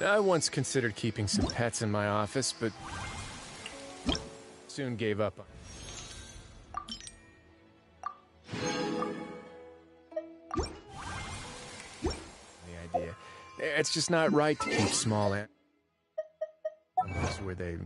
I once considered keeping some pets in my office, but soon gave up on the idea. It's just not right to keep small animals where they...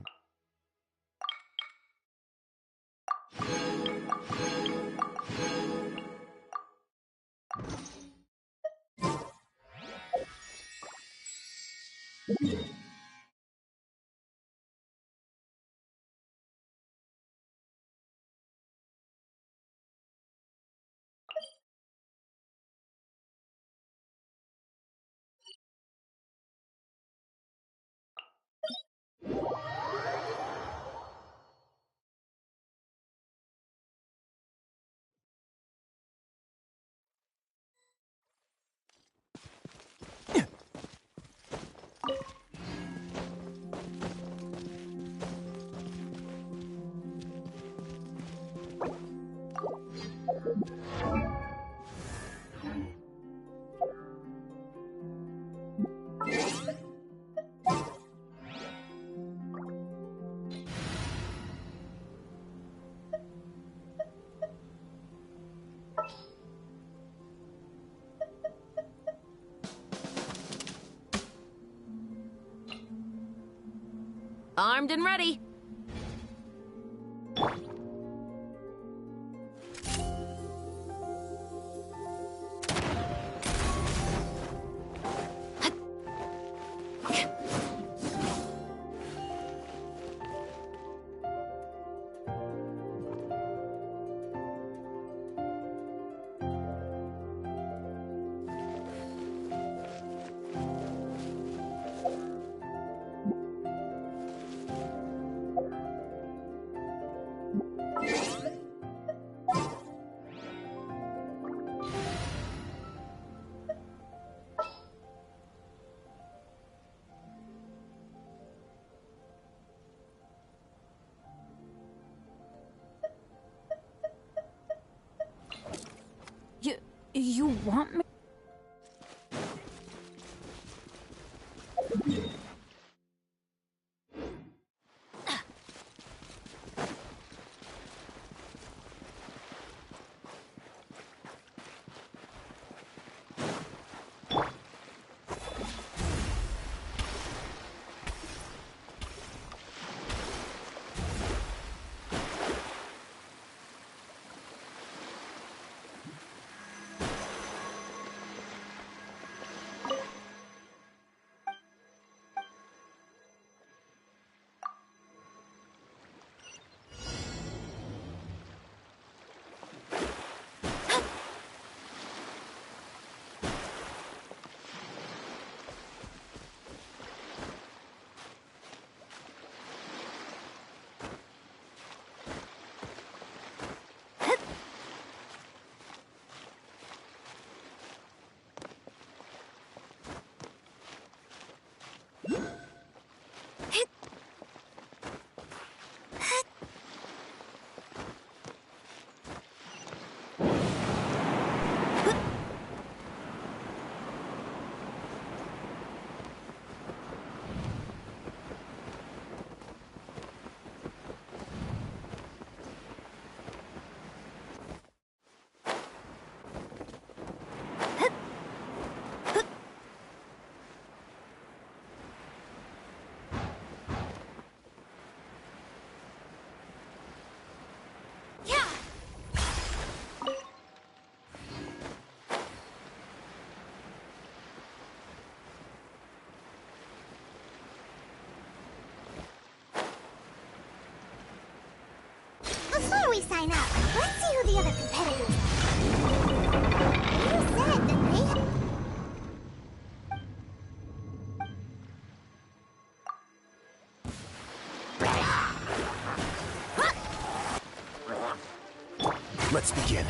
Armed and ready. You want me? Before we sign up, let's see who the other competitors are. You said that they... Let's begin.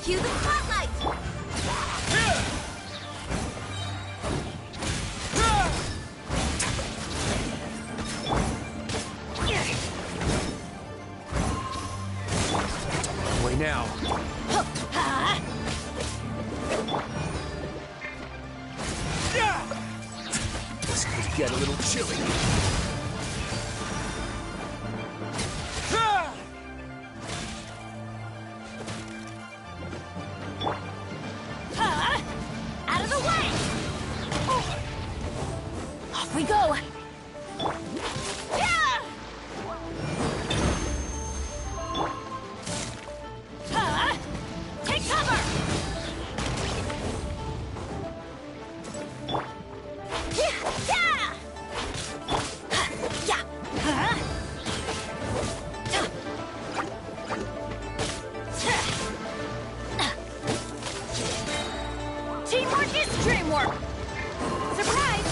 Cue the spotlight! Way now. chilly. Out of the way! Off we go! Take cover! Teamwork is dreamwork! Surprise!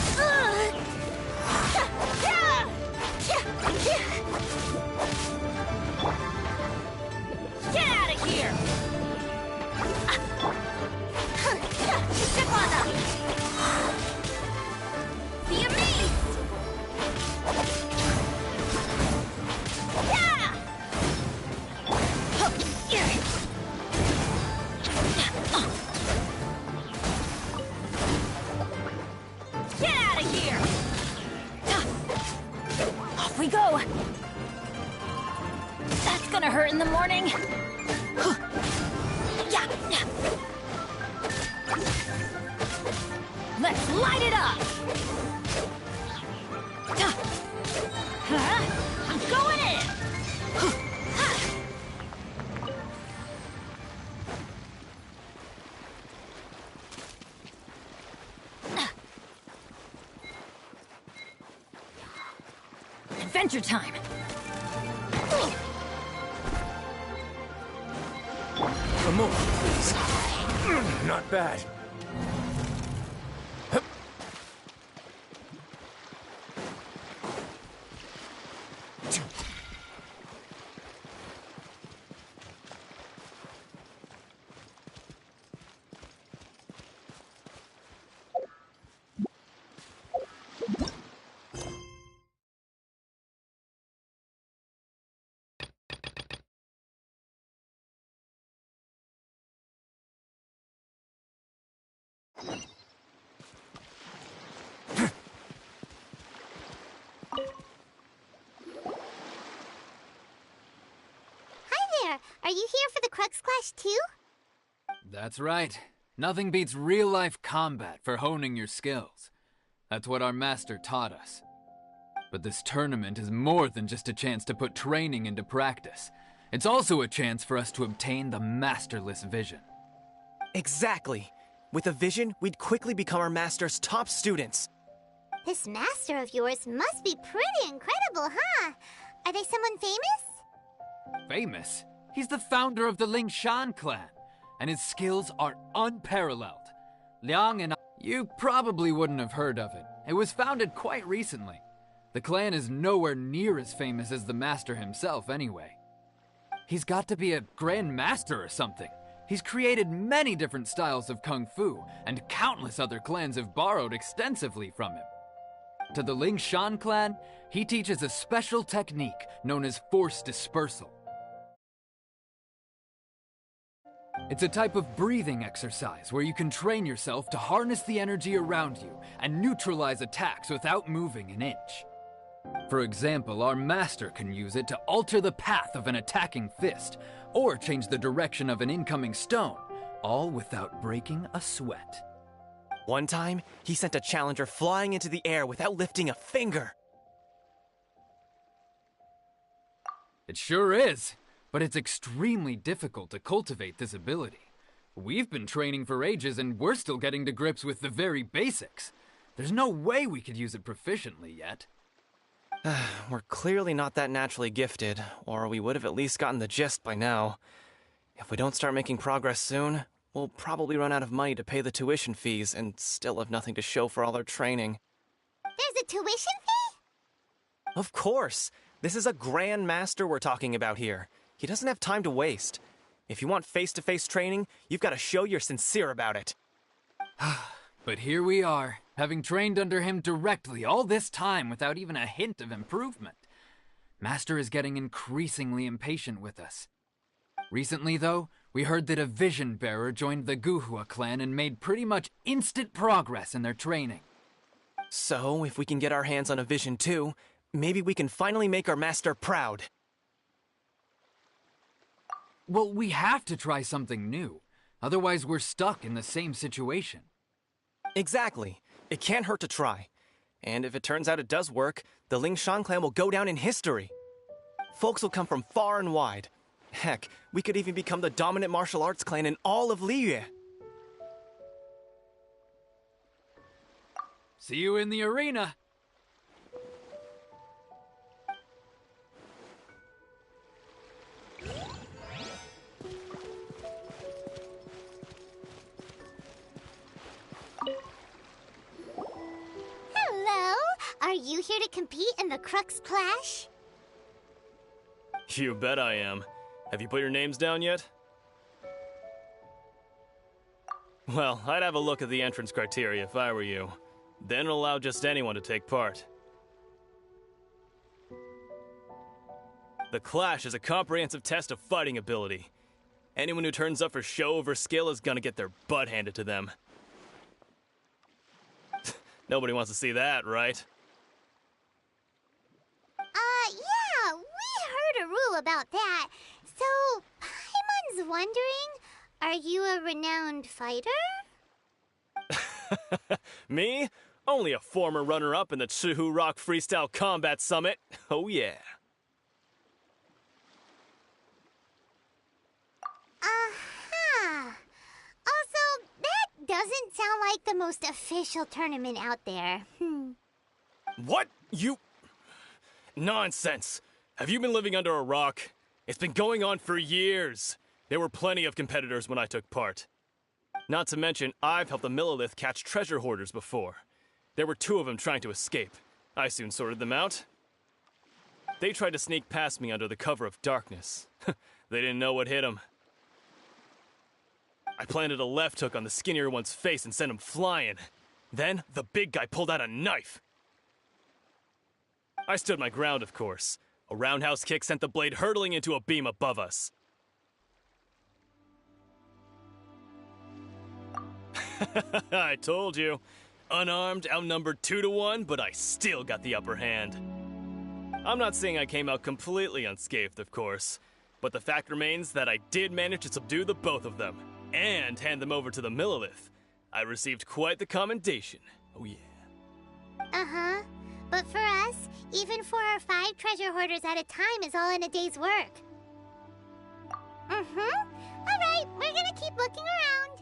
Get out of here! Step on up! Be amazed! Get out of here! Off we go! That's gonna hurt in the morning! Let's light it up! I'm going in! Adventure time! A moment, please. Not bad. Are you here for the Crux Clash too? That's right. Nothing beats real-life combat for honing your skills. That's what our master taught us. But this tournament is more than just a chance to put training into practice. It's also a chance for us to obtain the masterless vision. Exactly. With a vision, we'd quickly become our master's top students. This master of yours must be pretty incredible, huh? Are they someone famous? Famous? He's the founder of the Lingshan clan, and his skills are unparalleled. Liang and I... You probably wouldn't have heard of it. It was founded quite recently. The clan is nowhere near as famous as the master himself, anyway. He's got to be a grand master or something. He's created many different styles of kung fu, and countless other clans have borrowed extensively from him. To the Lingshan clan, he teaches a special technique known as force dispersal. It's a type of breathing exercise where you can train yourself to harness the energy around you and neutralize attacks without moving an inch. For example, our master can use it to alter the path of an attacking fist, or change the direction of an incoming stone, all without breaking a sweat. One time, he sent a challenger flying into the air without lifting a finger. It sure is, but it's extremely difficult to cultivate this ability. We've been training for ages and we're still getting to grips with the very basics. There's no way we could use it proficiently yet. We're clearly not that naturally gifted, or we would have at least gotten the gist by now. If we don't start making progress soon, we'll probably run out of money to pay the tuition fees and still have nothing to show for all our training. There's a tuition fee? Of course! This is a grand master we're talking about here. He doesn't have time to waste. If you want face-to-face training, you've got to show you're sincere about it. But here we are, having trained under him directly all this time without even a hint of improvement. Master is getting increasingly impatient with us. Recently, though, we heard that a vision bearer joined the Guhua clan and made pretty much instant progress in their training. So, if we can get our hands on a vision too, maybe we can finally make our master proud. Well, we have to try something new. Otherwise, we're stuck in the same situation. Exactly. It can't hurt to try. And if it turns out it does work, the Ling Shan clan will go down in history. Folks will come from far and wide. Heck, we could even become the dominant martial arts clan in all of Liyue. See you in the arena. Hello? Are you here to compete in the Crux Clash? You bet I am. Have you put your names down yet? Well, I'd have a look at the entrance criteria if I were you. Then allow just anyone to take part. The Clash is a comprehensive test of fighting ability. Anyone who turns up for show over skill is gonna get their butt handed to them. Nobody wants to see that, right? Yeah, we heard a rule about that. So, Paimon's wondering, are you a renowned fighter? Me? Only a former runner-up in the Chihu Rock Freestyle Combat Summit. Oh yeah. Uh-huh. Also, that doesn't sound like the most official tournament out there. What? You... Nonsense. Have you been living under a rock? It's been going on for years. There were plenty of competitors when I took part. Not to mention, I've helped the Millilith catch treasure hoarders before. There were 2 of them trying to escape. I soon sorted them out. They tried to sneak past me under the cover of darkness. They didn't know what hit them. I planted a left hook on the skinnier one's face and sent him flying. Then, the big guy pulled out a knife. I stood my ground, of course. A roundhouse kick sent the blade hurtling into a beam above us. I told you. Unarmed, outnumbered 2 to 1, but I still got the upper hand. I'm not saying I came out completely unscathed, of course, but the fact remains that I did manage to subdue the both of them, and hand them over to the Millilith. I received quite the commendation. Oh yeah. Uh-huh. But for us, even 4 or 5 treasure hoarders at a time is all in a day's work. Alright, we're gonna keep looking around.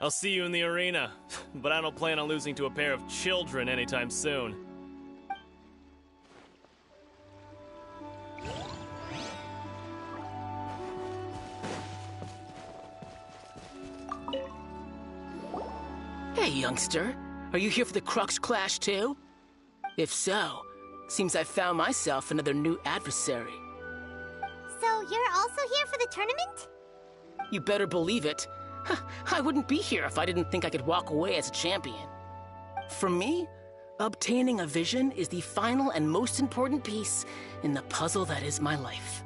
I'll see you in the arena, but I don't plan on losing to a pair of children anytime soon. Hey, youngster. Are you here for the Crux Clash, too? If so, seems I found myself another new adversary. So you're also here for the tournament? You better believe it. I wouldn't be here if I didn't think I could walk away as a champion. For me, obtaining a vision is the final and most important piece in the puzzle that is my life.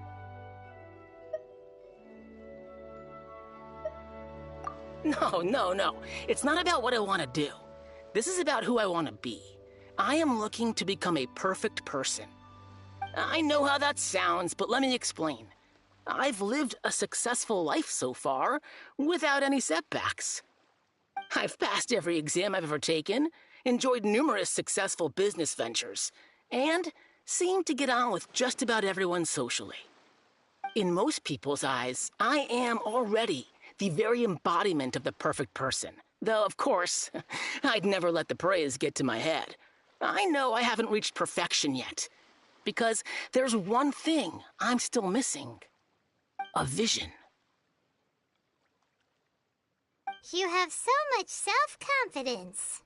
No. It's not about what I want to do. This is about who I want to be. I am looking to become a perfect person. I know how that sounds, but let me explain. I've lived a successful life so far, without any setbacks. I've passed every exam I've ever taken, enjoyed numerous successful business ventures, and seem to get on with just about everyone socially. In most people's eyes, I am already the very embodiment of the perfect person. Though, of course, I'd never let the praise get to my head. I know I haven't reached perfection yet, because there's one thing I'm still missing. A vision. You have so much self-confidence.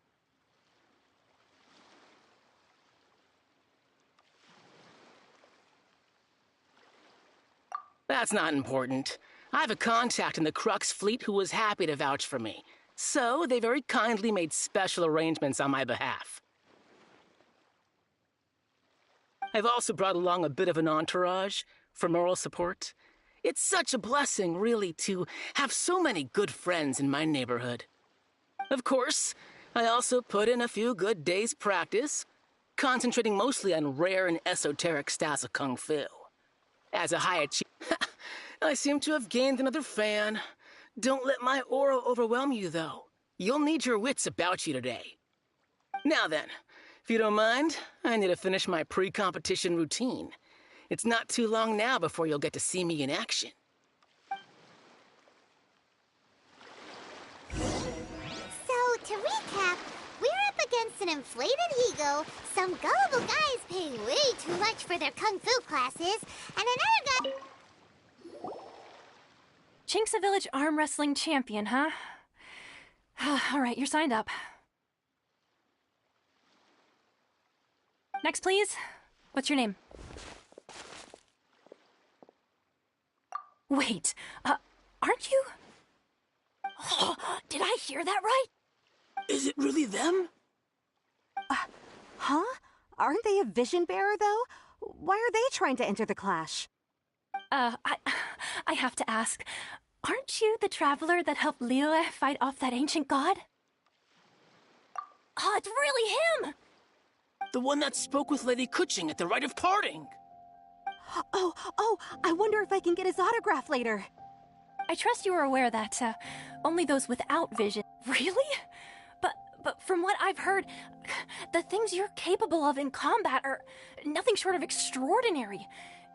That's not important. I have a contact in the Crux fleet who was happy to vouch for me. So they very kindly made special arrangements on my behalf. I've also brought along a bit of an entourage for moral support. It's such a blessing, really, to have so many good friends in my neighborhood. Of course, I also put in a few good days' practice, concentrating mostly on rare and esoteric styles of Kung Fu. As a high achiever, I seem to have gained another fan. Don't let my aura overwhelm you, though. You'll need your wits about you today. Now then, if you don't mind, I need to finish my pre-competition routine. It's not too long now before you'll get to see me in action. So, to recap, we're up against an inflated ego, some gullible guys paying way too much for their kung fu classes, and another guy... Chinksa Village arm wrestling champion, huh? All right, you're signed up. Next, please. What's your name? Wait, aren't you? Oh, did I hear that right? Is it really them? Huh? Aren't they a vision bearer, though? Why are they trying to enter the clash? I have to ask, aren't you the traveler that helped Liyue fight off that ancient god? Oh, it's really him! The one that spoke with Lady Kuching at the rite of parting. Oh, I wonder if I can get his autograph later. I trust you are aware that, only those without vision... Really? But from what I've heard, the things you're capable of in combat are nothing short of extraordinary.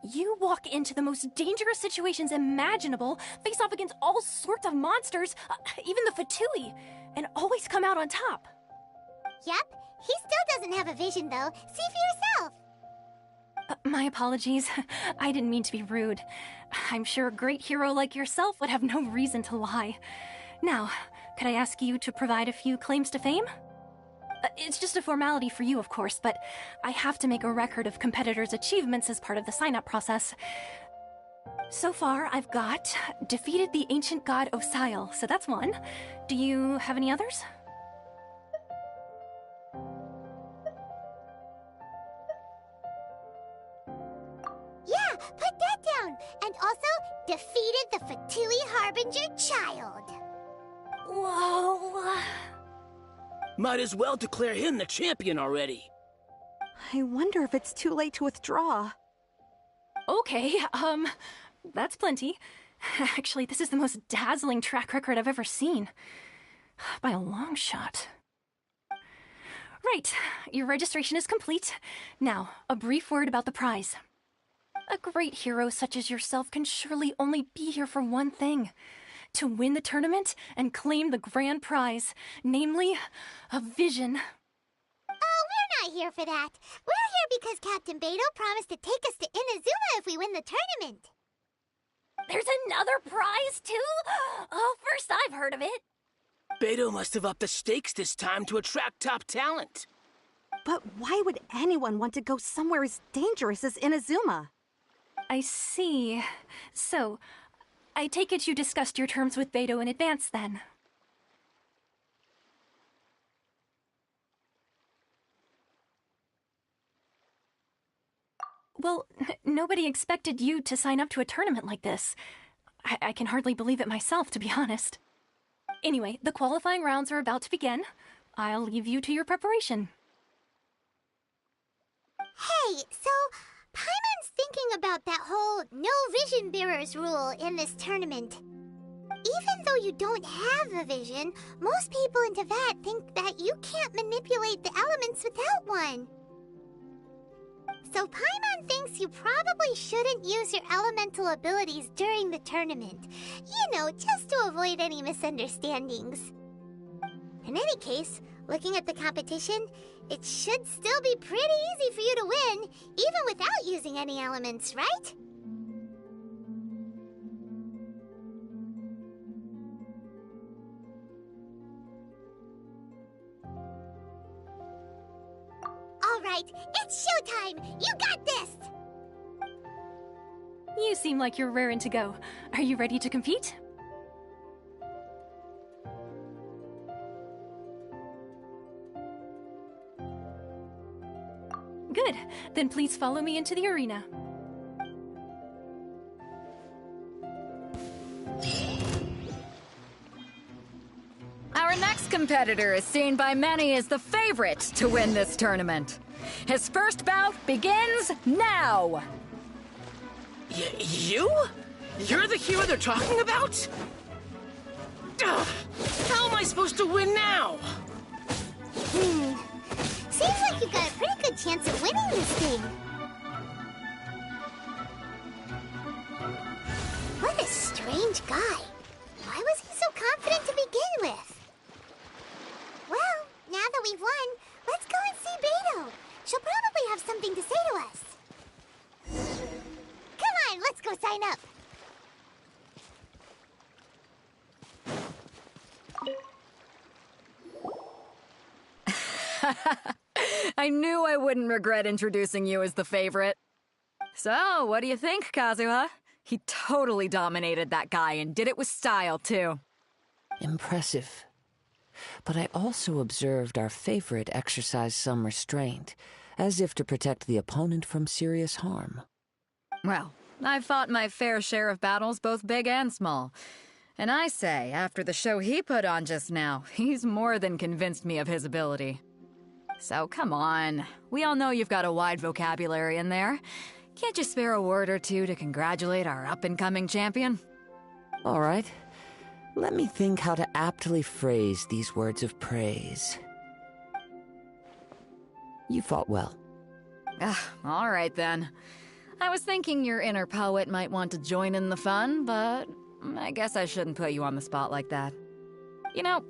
You walk into the most dangerous situations imaginable, face off against all sorts of monsters, even the Fatui, and always come out on top. Yep, he still doesn't have a vision, though. See for yourself. My apologies. I didn't mean to be rude. I'm sure a great hero like yourself would have no reason to lie. Now, could I ask you to provide a few claims to fame? It's just a formality for you, of course, but I have to make a record of competitors' achievements as part of the sign-up process. So far, I've got defeated the ancient god Osile, so that's one. Do you have any others? Yeah, put that down. And also, defeated the Fatui Harbinger child. Whoa. Might as well declare him the champion already. I wonder if it's too late to withdraw. Okay, that's plenty. Actually, this is the most dazzling track record I've ever seen. By a long shot. Right, your registration is complete. Now, a brief word about the prize. A great hero such as yourself can surely only be here for one thing. To win the tournament and claim the grand prize, namely, a vision. Oh, we're not here for that. We're here because Captain Beidou promised to take us to Inazuma if we win the tournament. There's another prize, too? Oh, first I've heard of it. Beidou must have upped the stakes this time to attract top talent. But why would anyone want to go somewhere as dangerous as Inazuma? I see. So, I take it you discussed your terms with Beidou in advance, then? Well, nobody expected you to sign up to a tournament like this. I can hardly believe it myself, to be honest. Anyway, the qualifying rounds are about to begin. I'll leave you to your preparation. Hey, so Paimon's thinking about that whole no vision bearers rule in this tournament. Even though you don't have a vision, most people in Teyvat think that you can't manipulate the elements without one. So Paimon thinks you probably shouldn't use your elemental abilities during the tournament. You know, just to avoid any misunderstandings. In any case, looking at the competition, it should still be pretty easy for you to win, even without using any elements, right? All right, it's showtime! You got this! You seem like you're raring to go. Are you ready to compete? Good. Then please follow me into the arena. Our next competitor is seen by many as the favorite to win this tournament. His first bout begins now! You? You're the hero they're talking about? Ugh, how am I supposed to win now? Seems like you've got a pretty good chance of winning this thing. What a strange guy. Why was he so confident to begin with? Well, now that we've won, let's go and see Beto. She'll probably have something to say to us. Come on, let's go sign up. I knew I wouldn't regret introducing you as the favorite. So, what do you think, Kazuha? He totally dominated that guy and did it with style, too. Impressive. But I also observed our favorite exercise some restraint, as if to protect the opponent from serious harm. Well, I've fought my fair share of battles, both big and small. And I say, after the show he put on just now, he's more than convinced me of his ability. So come on, we all know you've got a wide vocabulary in there. Can't you spare a word or two to congratulate our up-and-coming champion? All right. Let me think how to aptly phrase these words of praise. You fought well. All right then. I was thinking your inner poet might want to join in the fun, but I guess I shouldn't put you on the spot like that. You know,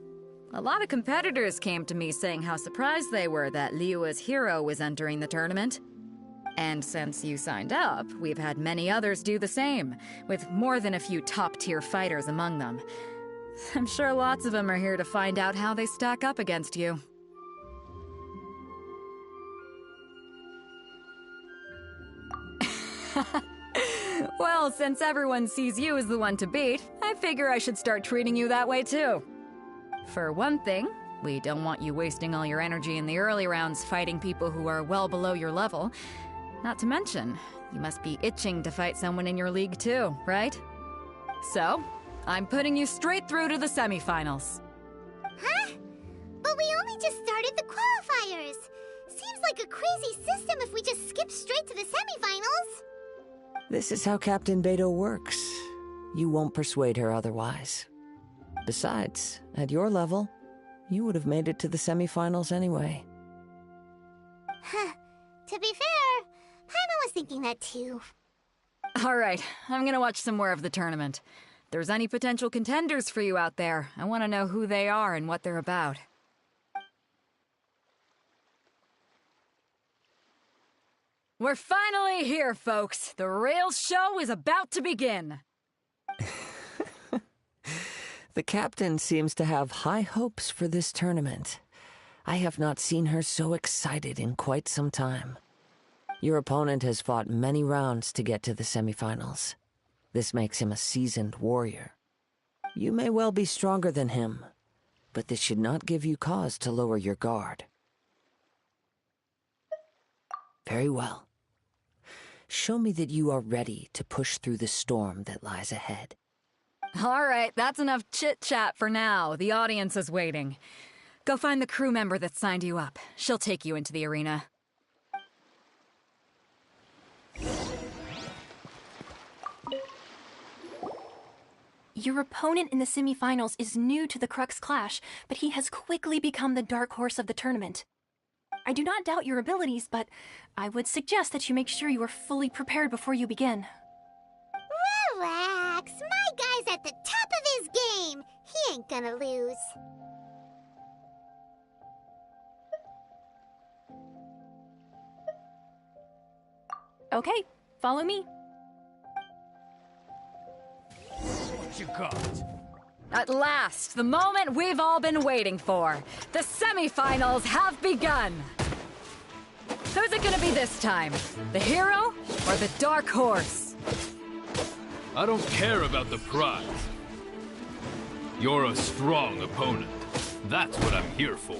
a lot of competitors came to me saying how surprised they were that Liyue's hero was entering the tournament. And since you signed up, we've had many others do the same, with more than a few top-tier fighters among them. I'm sure lots of them are here to find out how they stack up against you. Well, since everyone sees you as the one to beat, I figure I should start treating you that way too. For one thing, we don't want you wasting all your energy in the early rounds fighting people who are well below your level. Not to mention, you must be itching to fight someone in your league too, right? So, I'm putting you straight through to the semifinals. Huh? But we only just started the qualifiers. Seems like a crazy system if we just skip straight to the semifinals. This is how Captain Beto works. You won't persuade her otherwise. Besides, at your level, you would have made it to the semifinals anyway. Huh. To be fair, Paimon was thinking that too. Alright, I'm gonna watch some more of the tournament. If there's any potential contenders for you out there, I want to know who they are and what they're about. We're finally here, folks. The real show is about to begin. The captain seems to have high hopes for this tournament. I have not seen her so excited in quite some time. Your opponent has fought many rounds to get to the semifinals. This makes him a seasoned warrior. You may well be stronger than him, but this should not give you cause to lower your guard. Very well. Show me that you are ready to push through the storm that lies ahead. All right, that's enough chit-chat for now. The audience is waiting. Go find the crew member that signed you up. She'll take you into the arena. Your opponent in the semifinals is new to the Crux Clash, but he has quickly become the dark horse of the tournament. I do not doubt your abilities, but I would suggest that you make sure you are fully prepared before you begin. Relax. My guy's at the top of his game. He ain't gonna lose. Okay, follow me. What you got? At last, the moment we've all been waiting for. The semifinals have begun. Who's it gonna be this time? The hero or the dark horse? I don't care about the prize. You're a strong opponent. That's what I'm here for.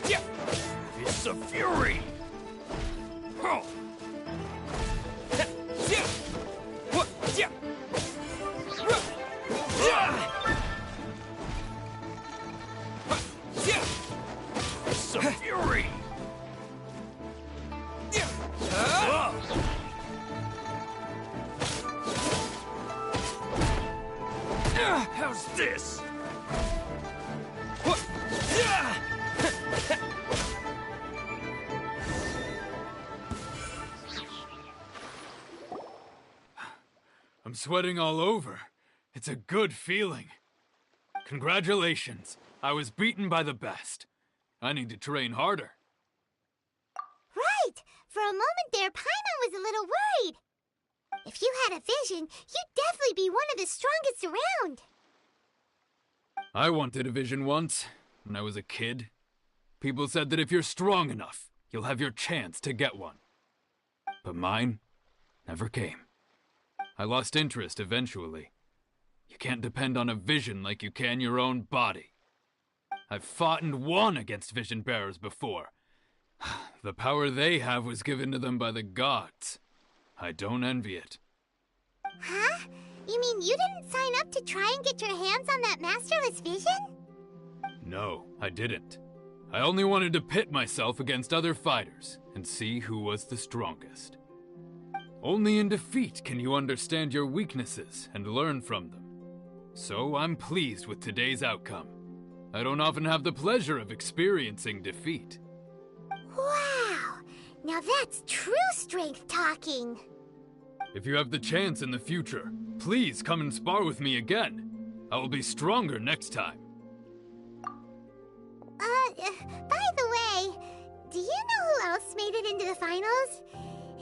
Yeah! It's a fury! Huh. Yeah! What? Yeah! How's this? I'm sweating all over. It's a good feeling. Congratulations. I was beaten by the best. I need to train harder. Right! For a moment there, Paimon was a little worried. If you had a vision, you'd definitely be one of the strongest around. I wanted a vision once, when I was a kid. People said that if you're strong enough, you'll have your chance to get one. But mine never came. I lost interest eventually. You can't depend on a vision like you can your own body. I've fought and won against vision bearers before. The power they have was given to them by the gods. I don't envy it. Huh? You mean you didn't sign up to try and get your hands on that masterless vision? No, I didn't. I only wanted to pit myself against other fighters and see who was the strongest. Only in defeat can you understand your weaknesses and learn from them. So I'm pleased with today's outcome. I don't often have the pleasure of experiencing defeat. Wow! Now that's true strength talking. If you have the chance in the future, please come and spar with me again. I will be stronger next time. By the way, do you know who else made it into the finals?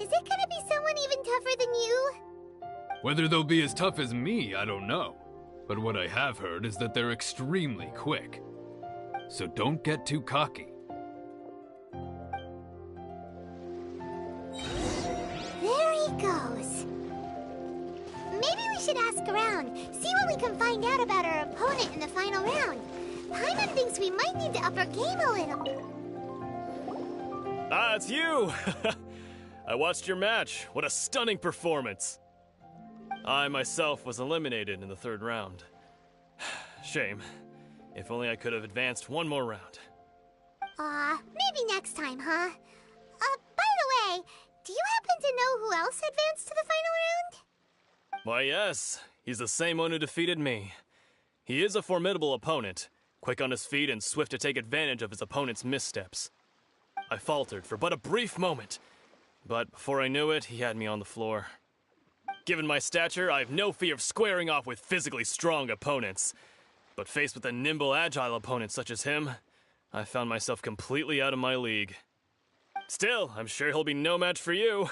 Is it gonna be someone even tougher than you? Whether they'll be as tough as me, I don't know. But what I have heard is that they're extremely quick. So don't get too cocky. There he goes. Maybe we should ask around, see what we can find out about our opponent in the final round. Paimon thinks we might need to up our game a little. Ah, it's you! I watched your match. What a stunning performance. I myself was eliminated in the third round. Shame. If only I could have advanced one more round. Maybe next time, huh? By the way, do you happen to know who else advanced to the final round? Why, yes. He's the same one who defeated me. He is a formidable opponent, quick on his feet and swift to take advantage of his opponent's missteps. I faltered for but a brief moment, but before I knew it, he had me on the floor. Given my stature, I have no fear of squaring off with physically strong opponents. But faced with a nimble, agile opponent such as him, I found myself completely out of my league. Still, I'm sure he'll be no match for you.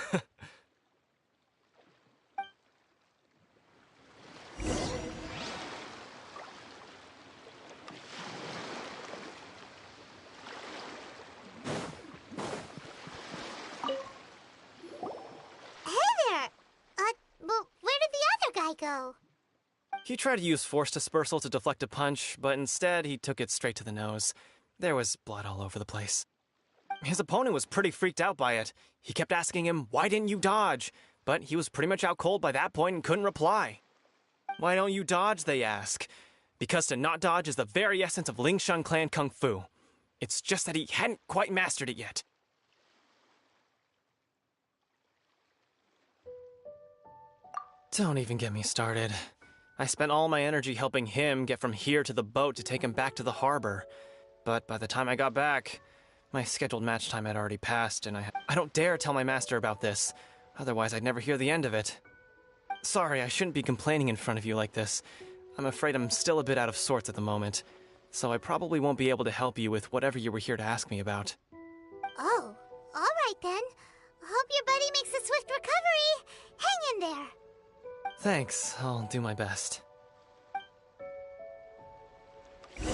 Go. He tried to use force dispersal to deflect a punch, but instead he took it straight to the nose. There was blood all over the place. His opponent was pretty freaked out by it. He kept asking him, "Why didn't you dodge?" But he was pretty much out cold by that point and couldn't reply. "Why don't you dodge?" they ask. Because to not dodge is the very essence of Lingshan clan kung fu. It's just that he hadn't quite mastered it yet. Don't even get me started. I spent all my energy helping him get from here to the boat to take him back to the harbor. But by the time I got back, my scheduled match time had already passed, and I don't dare tell my master about this. Otherwise, I'd never hear the end of it. Sorry, I shouldn't be complaining in front of you like this. I'm afraid I'm still a bit out of sorts at the moment, so I probably won't be able to help you with whatever you were here to ask me about. Oh, all right then. Hope your buddy makes a swift recovery. Hang in there. Thanks, I'll do my best. We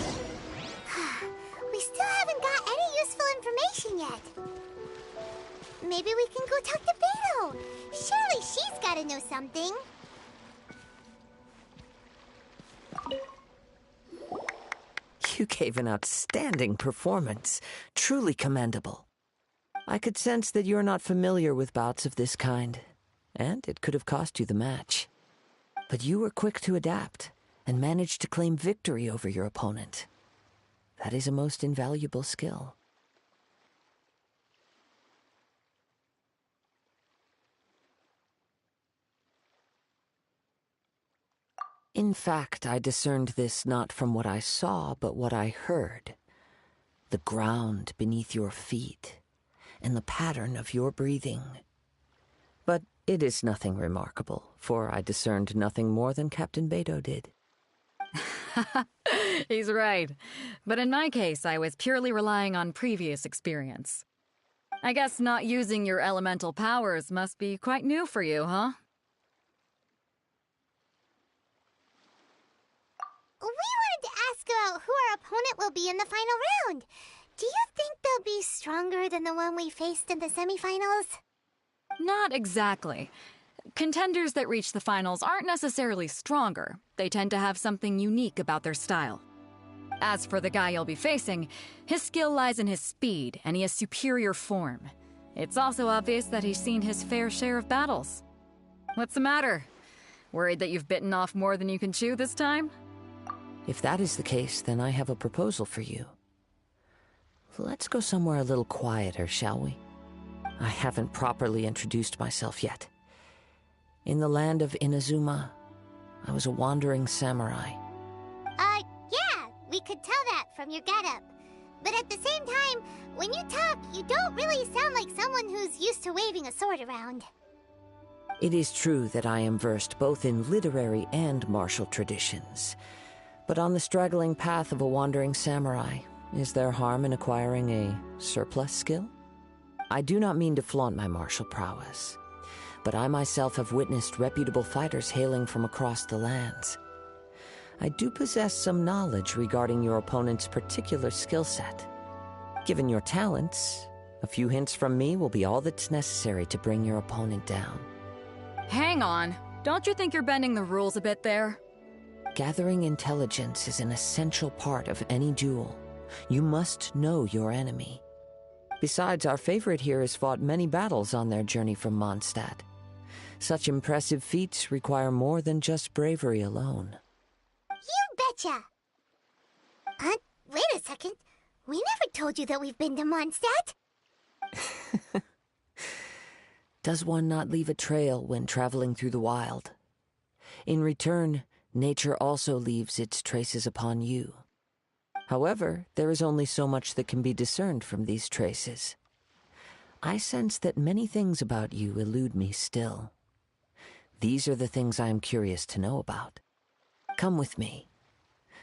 still haven't got any useful information yet. Maybe we can go talk to Beto. Surely she's gotta know something. You gave an outstanding performance. Truly commendable. I could sense that you're not familiar with bouts of this kind, and it could have cost you the match. But you were quick to adapt and managed to claim victory over your opponent. That is a most invaluable skill. In fact, I discerned this not from what I saw, but what I heard. The ground beneath your feet, and the pattern of your breathing. But it is nothing remarkable, for I discerned nothing more than Captain Beto did. He's right. But in my case, I was purely relying on previous experience. I guess not using your elemental powers must be quite new for you, huh? We wanted to ask about who our opponent will be in the final round. Do you think they'll be stronger than the one we faced in the semifinals? Not exactly. Contenders that reach the finals aren't necessarily stronger. They tend to have something unique about their style. As for the guy you'll be facing, his skill lies in his speed, and he has superior form. It's also obvious that he's seen his fair share of battles. What's the matter? Worried that you've bitten off more than you can chew this time? If that is the case, then I have a proposal for you. Let's go somewhere a little quieter, shall we? I haven't properly introduced myself yet. In the land of Inazuma, I was a wandering samurai. Yeah, we could tell that from your getup. But at the same time, when you talk, you don't really sound like someone who's used to waving a sword around. It is true that I am versed both in literary and martial traditions. But on the straggling path of a wandering samurai, is there harm in acquiring a surplus skill? I do not mean to flaunt my martial prowess, but I myself have witnessed reputable fighters hailing from across the lands. I do possess some knowledge regarding your opponent's particular skill set. Given your talents, a few hints from me will be all that's necessary to bring your opponent down. Hang on. Don't you think you're bending the rules a bit there? Gathering intelligence is an essential part of any duel. You must know your enemy. Besides, our favorite here has fought many battles on their journey from Mondstadt. Such impressive feats require more than just bravery alone. You betcha! Wait a second. We never told you that we've been to Mondstadt. Does one not leave a trail when traveling through the wild? In return, nature also leaves its traces upon you. However, there is only so much that can be discerned from these traces. I sense that many things about you elude me still. These are the things I am curious to know about. Come with me.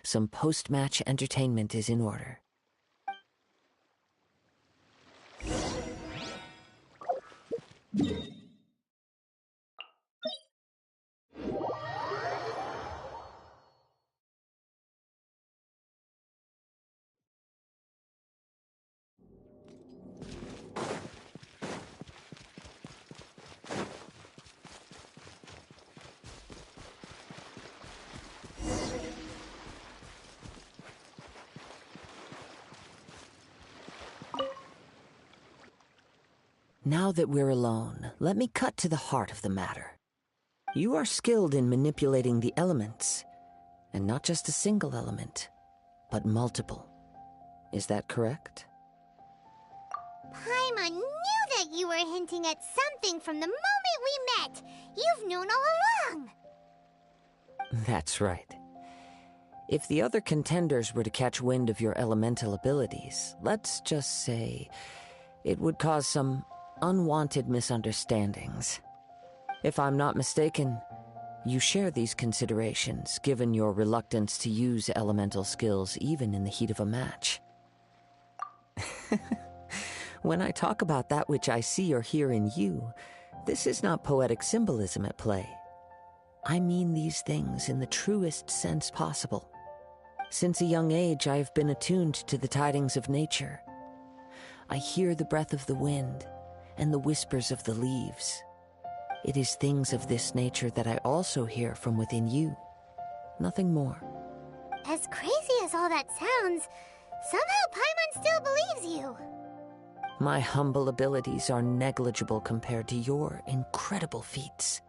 Some post-match entertainment is in order. Now that we're alone, let me cut to the heart of the matter. You are skilled in manipulating the elements, and not just a single element, but multiple. Is that correct? Paimon knew that you were hinting at something from the moment we met. You've known all along. That's right. If the other contenders were to catch wind of your elemental abilities, let's just say it would cause some unwanted misunderstandings. If I'm not mistaken, you share these considerations, given your reluctance to use elemental skills even in the heat of a match. When I talk about that which I see or hear in you, this is not poetic symbolism at play. I mean these things in the truest sense possible. Since a young age, I have been attuned to the tidings of nature. I hear the breath of the wind and the whispers of the leaves. It is things of this nature that I also hear from within you. Nothing more. As crazy as all that sounds, somehow Paimon still believes you. My humble abilities are negligible compared to your incredible feats.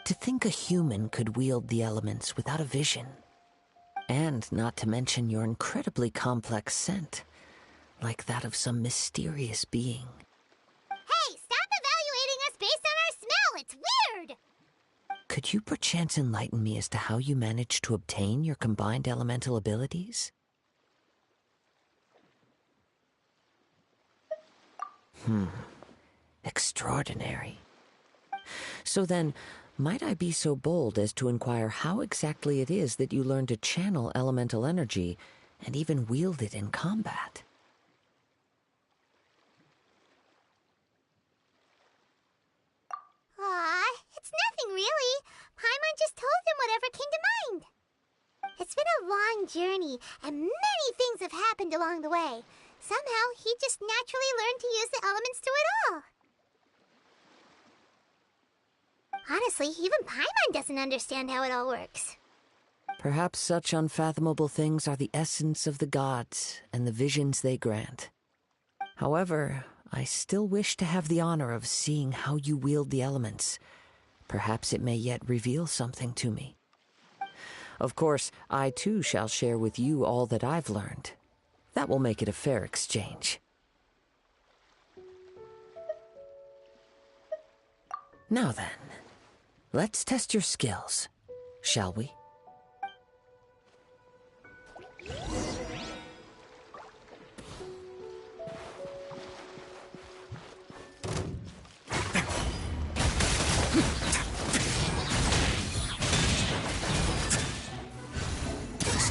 To think a human could wield the elements without a vision. And not to mention your incredibly complex scent, like that of some mysterious being. Hey, stop evaluating us based on our smell! It's weird! Could you perchance enlighten me as to how you managed to obtain your combined elemental abilities? Extraordinary. So then, might I be so bold as to inquire how exactly it is that you learned to channel elemental energy and even wield it in combat? Aw, it's nothing really. Paimon just told him whatever came to mind. It's been a long journey, and many things have happened along the way. Somehow, he just naturally learned to use the elements through it all. Honestly, even Paimon doesn't understand how it all works. Perhaps such unfathomable things are the essence of the gods and the visions they grant. However, I still wish to have the honor of seeing how you wield the elements. Perhaps it may yet reveal something to me. Of course, I too shall share with you all that I've learned. That will make it a fair exchange. Now then, let's test your skills, shall we?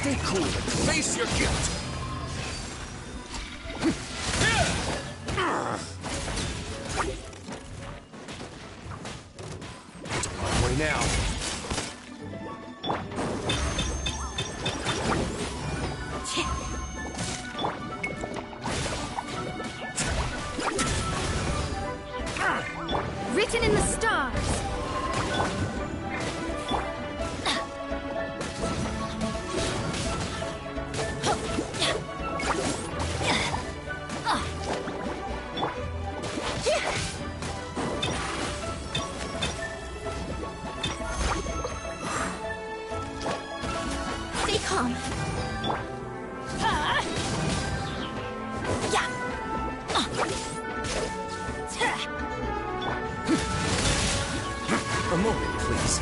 Stay cool and face your guilt! It's on my way now. Written in the stars. Stay calm. A moment, please.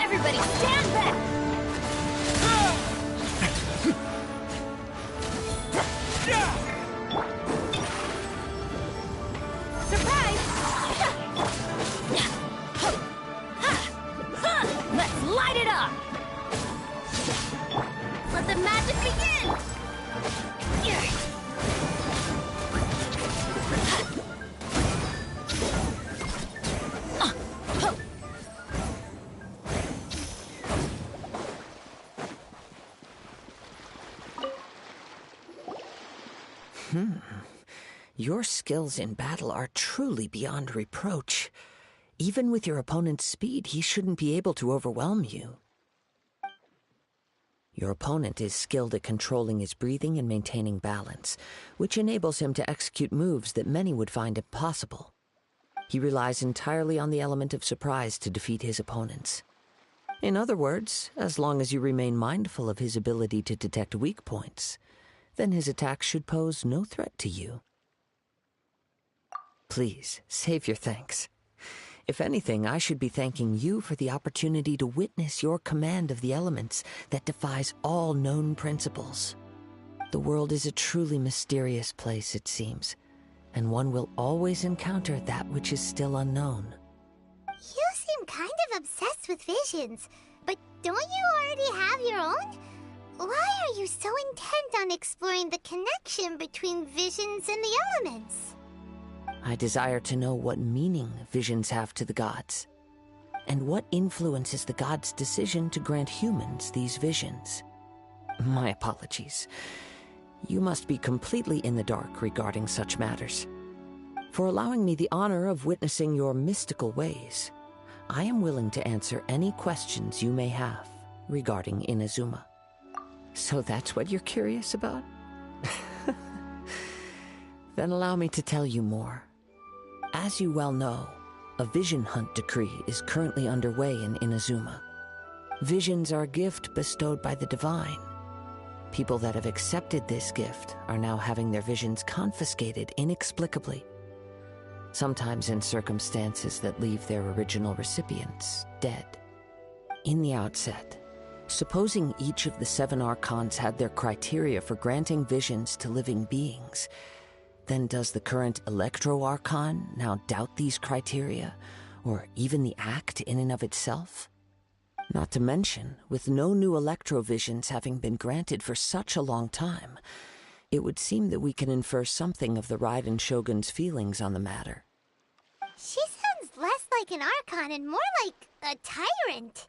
Everybody stand back! Surprise! Let's light it up! Let the magic begin! Your skills in battle are truly beyond reproach. Even with your opponent's speed, he shouldn't be able to overwhelm you. Your opponent is skilled at controlling his breathing and maintaining balance, which enables him to execute moves that many would find impossible. He relies entirely on the element of surprise to defeat his opponents. In other words, as long as you remain mindful of his ability to detect weak points, then his attacks should pose no threat to you. Please, save your thanks. If anything, I should be thanking you for the opportunity to witness your command of the elements that defies all known principles. The world is a truly mysterious place, it seems, and one will always encounter that which is still unknown. You seem kind of obsessed with visions, but don't you already have your own? Why are you so intent on exploring the connection between visions and the elements? I desire to know what meaning visions have to the gods, and what influences the gods' decision to grant humans these visions. My apologies. You must be completely in the dark regarding such matters. For allowing me the honor of witnessing your mystical ways, I am willing to answer any questions you may have regarding Inazuma. So that's what you're curious about? Then allow me to tell you more. As you well know, a vision hunt decree is currently underway in Inazuma. Visions are a gift bestowed by the divine. People that have accepted this gift are now having their visions confiscated inexplicably, sometimes in circumstances that leave their original recipients dead. In the outset, supposing each of the 7 Archons had their criteria for granting visions to living beings, then does the current Electro-Archon now doubt these criteria, or even the act in and of itself? Not to mention, with no new Electro-visions having been granted for such a long time, it would seem that we can infer something of the Raiden Shogun's feelings on the matter. She sounds less like an Archon and more like a tyrant.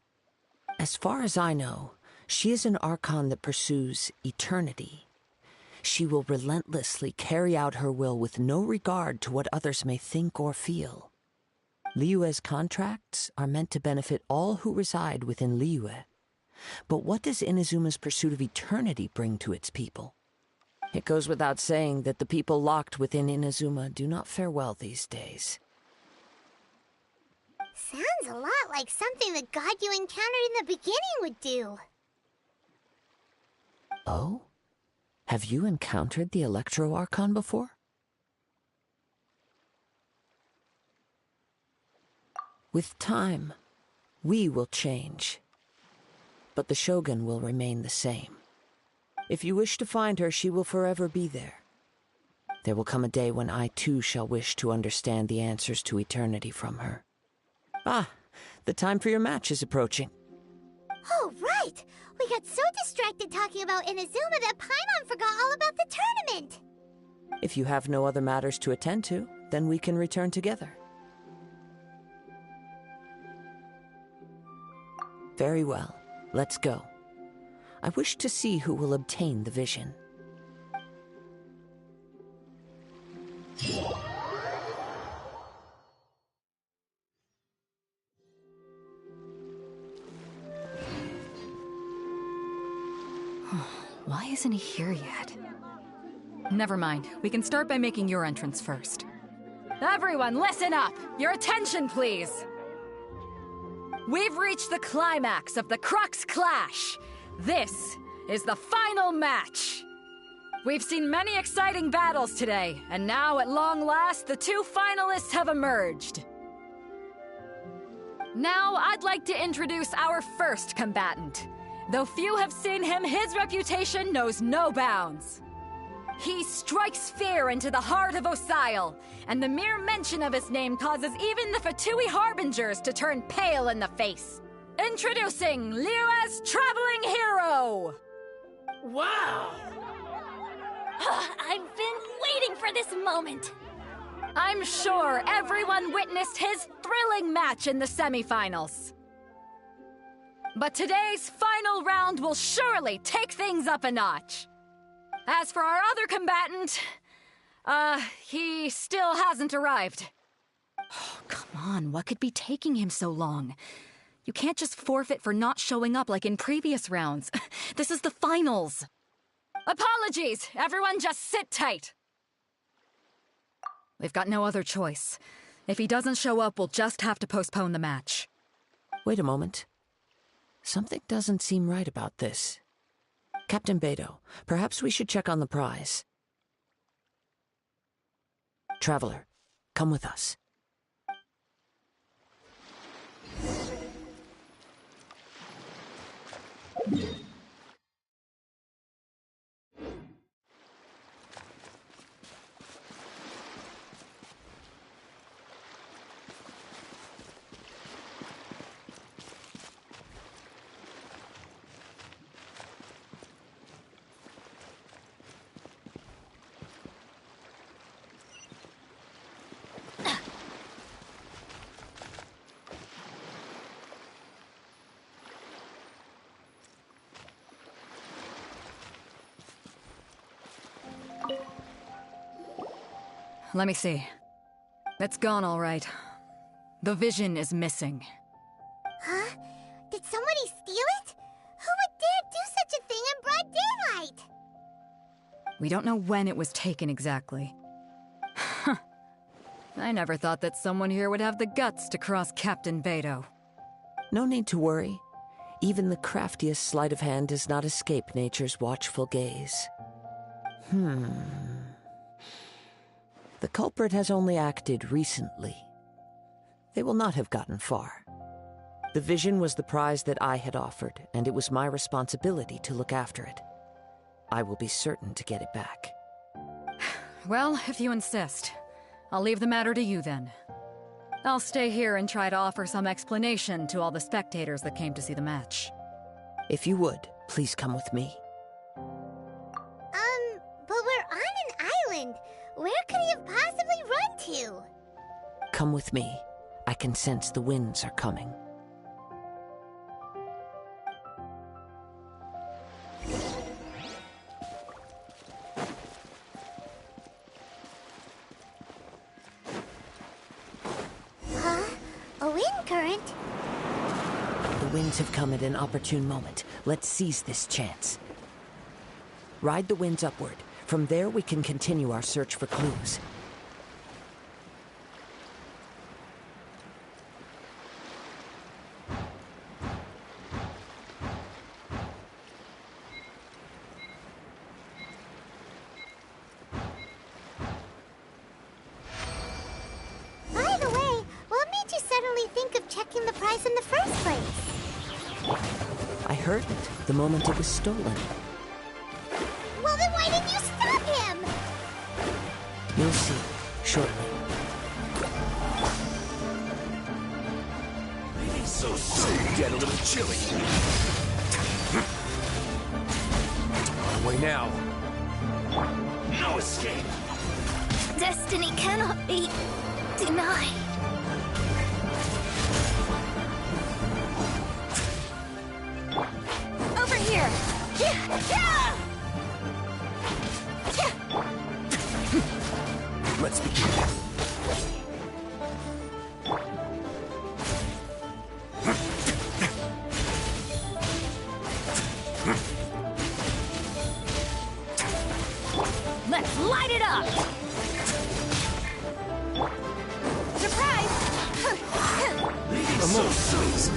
As far as I know, she is an Archon that pursues eternity. She will relentlessly carry out her will with no regard to what others may think or feel. Liyue's contracts are meant to benefit all who reside within Liyue. But what does Inazuma's pursuit of eternity bring to its people? It goes without saying that the people locked within Inazuma do not fare well these days. Sounds a lot like something the god you encountered in the beginning would do. Oh? Have you encountered the Electro-Archon before? With time, we will change. But the Shogun will remain the same. If you wish to find her, she will forever be there. There will come a day when I too shall wish to understand the answers to eternity from her. Ah, the time for your match is approaching. Oh, right! We got so distracted talking about Inazuma that Paimon forgot all about the tournament! If you have no other matters to attend to, then we can return together. Very well, let's go. I wish to see who will obtain the vision. Why isn't he here yet? Never mind. We can start by making your entrance first. Everyone, listen up! Your attention, please! We've reached the climax of the Crux Clash! This is the final match! We've seen many exciting battles today, and now, at long last, the 2 finalists have emerged. Now, I'd like to introduce our first combatant. Though few have seen him, his reputation knows no bounds. He strikes fear into the heart of Osile, and the mere mention of his name causes even the Fatui Harbingers to turn pale in the face. Introducing Liyue's traveling hero! Wow! I've been waiting for this moment. I'm sure everyone witnessed his thrilling match in the semifinals. But today's final round will surely take things up a notch. As for our other combatant, he still hasn't arrived. Oh, come on, what could be taking him so long? You can't just forfeit for not showing up like in previous rounds. This is the finals. Apologies, everyone just sit tight. We've got no other choice. If he doesn't show up, we'll just have to postpone the match. Wait a moment. Something doesn't seem right about this. Captain Beidou, perhaps we should check on the prize. Traveler, come with us. Let me see. It's gone all right. The vision is missing. Huh? Did somebody steal it? Who would dare do such a thing in broad daylight? We don't know when it was taken exactly. I never thought that someone here would have the guts to cross Captain Beidou. No need to worry. Even the craftiest sleight of hand does not escape nature's watchful gaze. The culprit has only acted recently. They will not have gotten far. The vision was the prize that I had offered, and it was my responsibility to look after it. I will be certain to get it back. Well, if you insist, I'll leave the matter to you then. I'll stay here and try to offer some explanation to all the spectators that came to see the match. If you would, please come with me. But we're on an island. Where could he have possibly run to? Come with me. I can sense the winds are coming. Huh? A wind current? The winds have come at an opportune moment. Let's seize this chance. Ride the winds upward. From there, we can continue our search for clues. By the way, what made you suddenly think of checking the price in the first place? I heard it the moment it was stolen. Well, then why didn't you stop him? You'll see, shortly. So get a little chilly. On our way now. No escape! Destiny cannot be denied. Over here! Let's begin. Let's light it up! Surprise! So soon.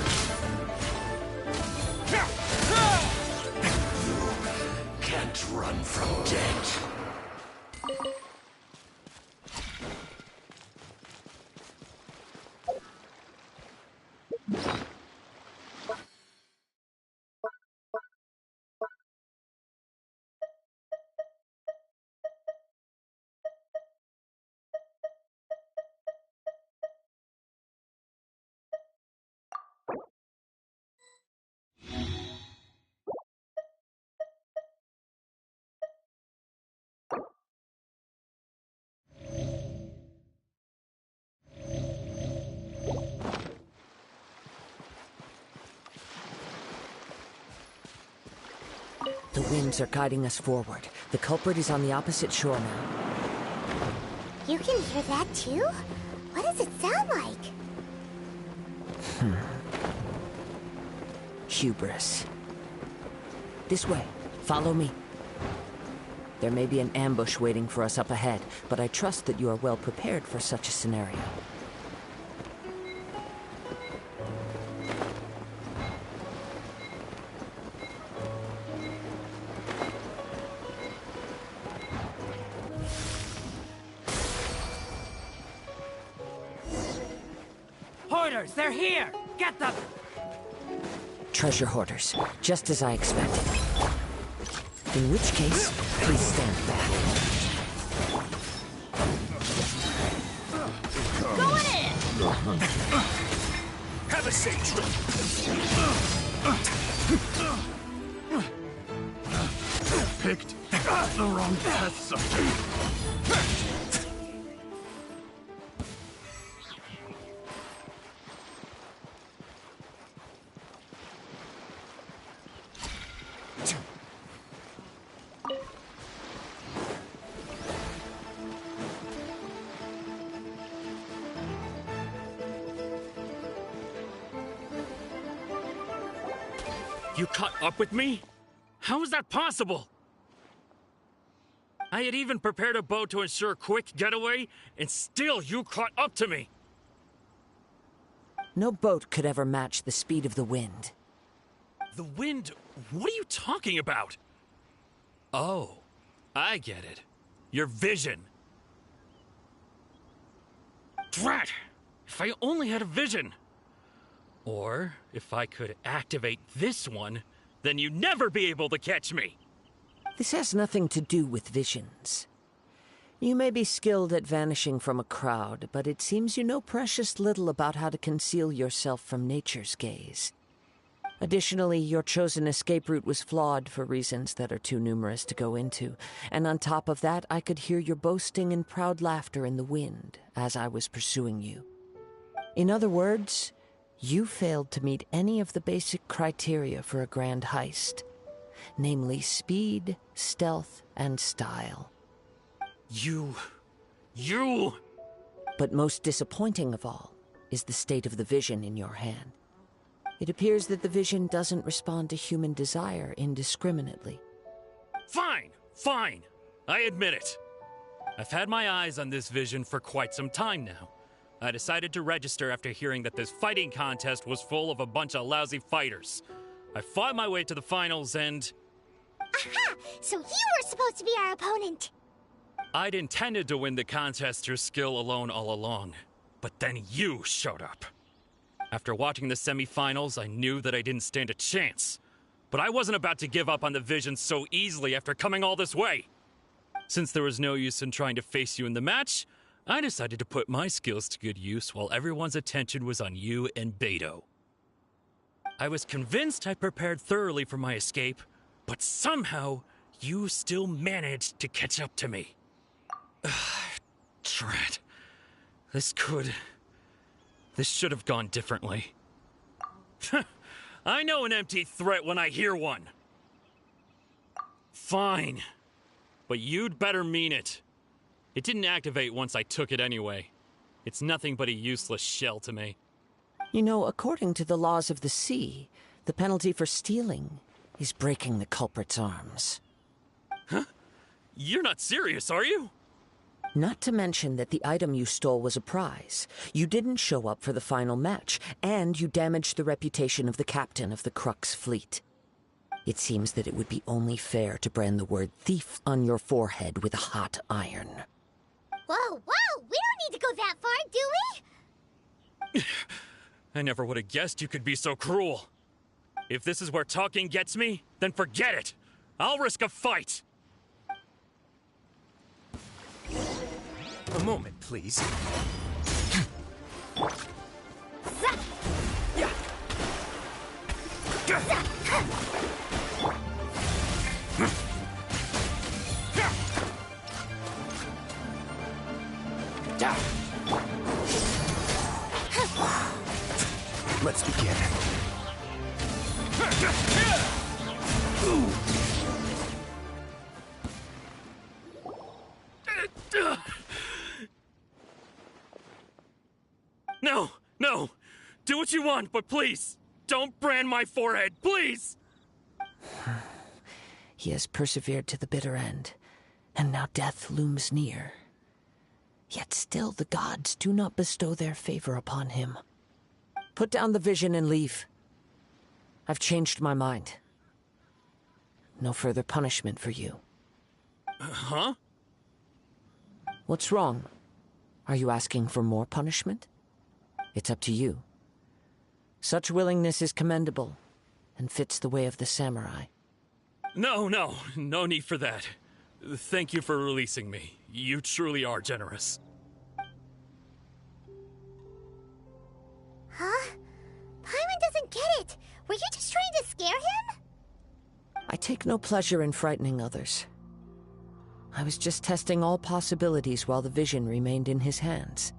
Can't run from death. The winds are guiding us forward. The culprit is on the opposite shore now. You can hear that too? What does it sound like? Hubris. This way. Follow me. There may be an ambush waiting for us up ahead, but I trust that you are well prepared for such a scenario. Hoarders, they're here! Get them! Treasure hoarders, just as I expected. In which case, please stand back. Going in! Have a safe trip. Picked the wrong test subject. You caught up with me? How is that possible? I had even prepared a boat to ensure a quick getaway, and still you caught up to me! No boat could ever match the speed of the wind. The wind? What are you talking about? Oh, I get it. Your vision. Drat! If I only had a vision! Or, if I could activate this one, then you'd never be able to catch me! This has nothing to do with visions. You may be skilled at vanishing from a crowd, but it seems you know precious little about how to conceal yourself from nature's gaze. Additionally, your chosen escape route was flawed for reasons that are too numerous to go into, and on top of that, I could hear your boasting and proud laughter in the wind as I was pursuing you. In other words, you failed to meet any of the basic criteria for a grand heist, namely speed, stealth, and style. You... But most disappointing of all is the state of the vision in your hand. It appears that the vision doesn't respond to human desire indiscriminately. Fine! Fine! I admit it. I've had my eyes on this vision for quite some time now. I decided to register after hearing that this fighting contest was full of a bunch of lousy fighters. I fought my way to the finals and... Aha! So you were supposed to be our opponent! I'd intended to win the contest through skill alone all along. But then you showed up. After watching the semifinals, I knew that I didn't stand a chance. But I wasn't about to give up on the vision so easily after coming all this way. Since there was no use in trying to face you in the match, I decided to put my skills to good use while everyone's attention was on you and Beto. I was convinced I prepared thoroughly for my escape, but somehow you still managed to catch up to me. Drat. This should have gone differently. I know an empty threat when I hear one. Fine. But you'd better mean it. It didn't activate once I took it anyway. It's nothing but a useless shell to me. You know, according to the laws of the sea, the penalty for stealing is breaking the culprit's arms. Huh? You're not serious, are you? Not to mention that the item you stole was a prize. You didn't show up for the final match, and you damaged the reputation of the captain of the Crux fleet. It seems that it would be only fair to brand the word thief on your forehead with a hot iron. Whoa, whoa! We don't need to go that far, do we? I never would have guessed you could be so cruel. If this is where talking gets me, then forget it. I'll risk a fight. A moment, please. Let's begin. No, no. Do what you want, but please, don't brand my forehead, please! He has persevered to the bitter end, and now death looms near. Yet still the gods do not bestow their favor upon him. Put down the vision and leave. I've changed my mind. No further punishment for you. Huh? What's wrong? Are you asking for more punishment? It's up to you. Such willingness is commendable, and fits the way of the samurai. No need for that. Thank you for releasing me. You truly are generous. Huh? Paimon doesn't get it. Were you just trying to scare him? I take no pleasure in frightening others. I was just testing all possibilities while the vision remained in his hands.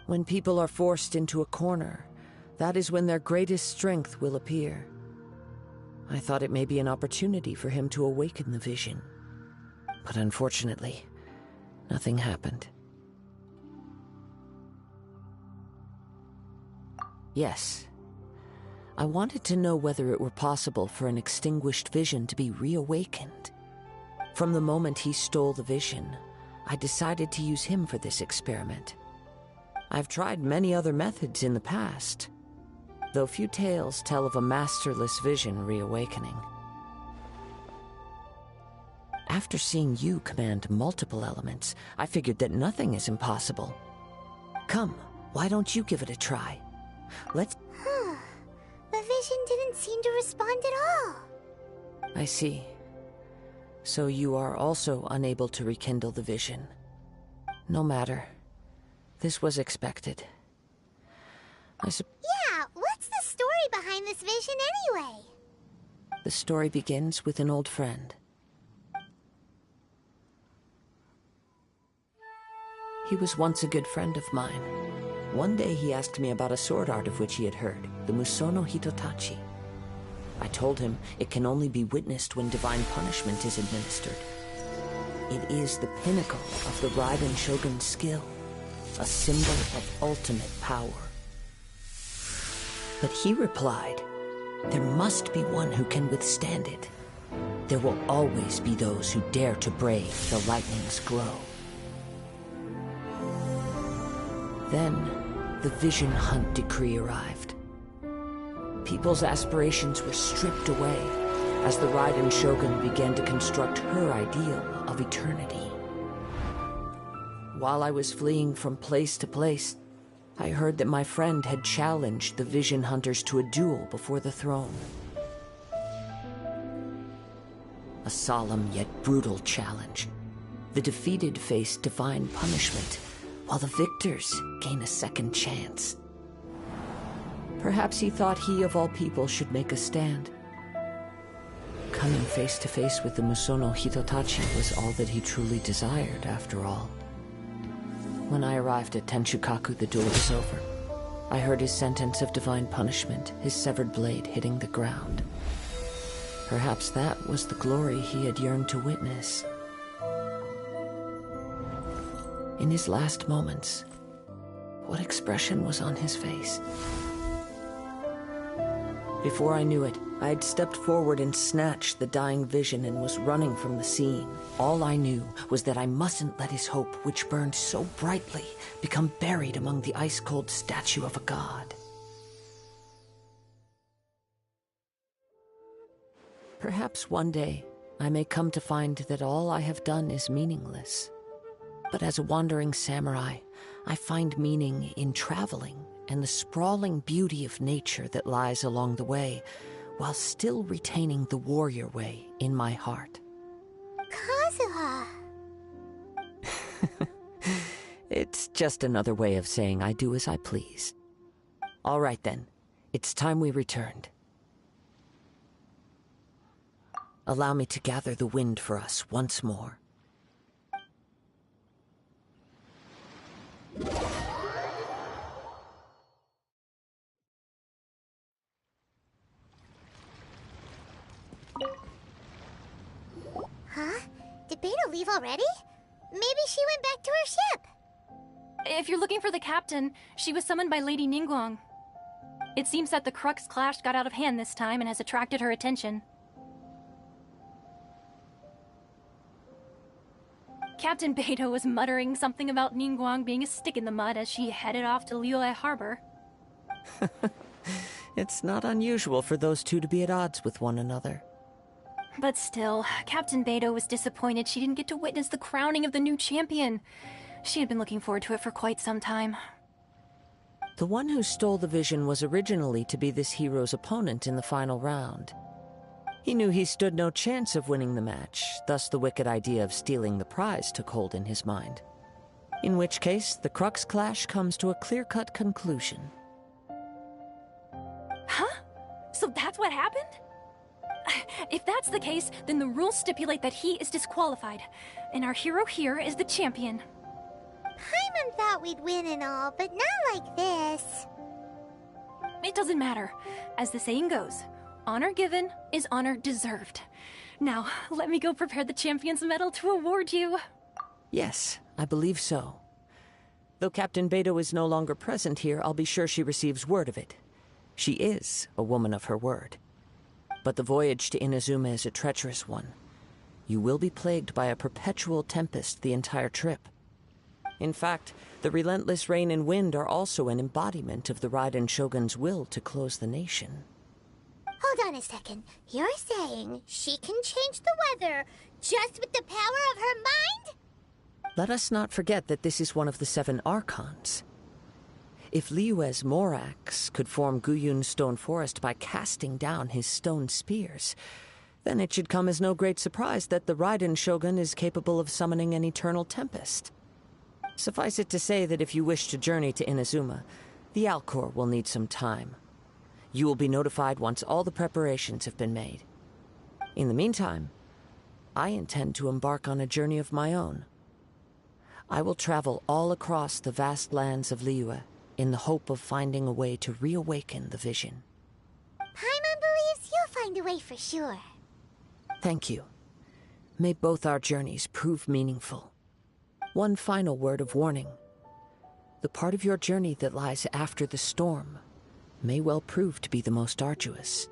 When people are forced into a corner, that is when their greatest strength will appear. I thought it may be an opportunity for him to awaken the vision. But unfortunately, nothing happened. Yes. I wanted to know whether it were possible for an extinguished vision to be reawakened. From the moment he stole the vision, I decided to use him for this experiment. I've tried many other methods in the past. though few tales tell of a masterless vision reawakening. After seeing you command multiple elements, I figured that nothing is impossible. Come, why don't you give it a try? Let's... The vision didn't seem to respond at all. I see. So you are also unable to rekindle the vision. No matter. This was expected. Yeah, what's the story behind this vision anyway? The story begins with an old friend. He was once a good friend of mine. One day he asked me about a sword art of which he had heard, the Musono Hitotachi. I told him it can only be witnessed when divine punishment is administered. It is the pinnacle of the Raiden Shogun's skill, a symbol of ultimate power. But he replied, there must be one who can withstand it. There will always be those who dare to brave the lightning's glow. Then, the Vision Hunt decree arrived. People's aspirations were stripped away as the Raiden Shogun began to construct her ideal of eternity. While I was fleeing from place to place, I heard that my friend had challenged the Vision Hunters to a duel before the throne. A solemn yet brutal challenge. The defeated face divine punishment, while the victors gain a second chance. Perhaps he thought he of all people should make a stand. Coming face to face with the Musono Hitotachi was all that he truly desired, after all. When I arrived at Tenshukaku, the duel was over. I heard his sentence of divine punishment, his severed blade hitting the ground. Perhaps that was the glory he had yearned to witness. In his last moments, what expression was on his face? Before I knew it, I had stepped forward and snatched the dying vision and was running from the scene. All I knew was that I mustn't let his hope, which burned so brightly, become buried among the ice-cold statue of a god. Perhaps one day, I may come to find that all I have done is meaningless. But as a wandering samurai, I find meaning in traveling and the sprawling beauty of nature that lies along the way, while still retaining the warrior way in my heart. Kazuha! It's just another way of saying I do as I please. All right then, it's time we returned. Allow me to gather the wind for us once more. Huh? Did Beta leave already? Maybe she went back to her ship. If you're looking for the captain, she was summoned by Lady Ningguang. It seems that the Crux clash got out of hand this time and has attracted her attention. Captain Beidou was muttering something about Ningguang being a stick in the mud as she headed off to Liyue Harbor. It's not unusual for those two to be at odds with one another. But still, Captain Beidou was disappointed she didn't get to witness the crowning of the new champion. She had been looking forward to it for quite some time. The one who stole the vision was originally to be this hero's opponent in the final round. He knew he stood no chance of winning the match, thus the wicked idea of stealing the prize took hold in his mind. In which case, the Crux clash comes to a clear-cut conclusion. Huh? So that's what happened? If that's the case, then the rules stipulate that he is disqualified, and our hero here is the champion. Paimon thought we'd win and all, but not like this. It doesn't matter. As the saying goes, honor given is honor deserved. Now, let me go prepare the champion's medal to award you. Yes, I believe so. Though Captain Beidou is no longer present here, I'll be sure she receives word of it. She is a woman of her word. But the voyage to Inazuma is a treacherous one. You will be plagued by a perpetual tempest the entire trip. In fact, the relentless rain and wind are also an embodiment of the Raiden Shogun's will to close the nation. Hold on a second. You're saying she can change the weather just with the power of her mind? Let us not forget that this is one of the 7 Archons. If Liyue's Morax could form Guyun's stone forest by casting down his stone spears, then it should come as no great surprise that the Raiden Shogun is capable of summoning an eternal tempest. Suffice it to say that if you wish to journey to Inazuma, the Alcor will need some time. You will be notified once all the preparations have been made. In the meantime, I intend to embark on a journey of my own. I will travel all across the vast lands of Liyue in the hope of finding a way to reawaken the vision. Paimon believes you'll find a way for sure. Thank you. May both our journeys prove meaningful. One final word of warning. The part of your journey that lies after the storm may well prove to be the most arduous.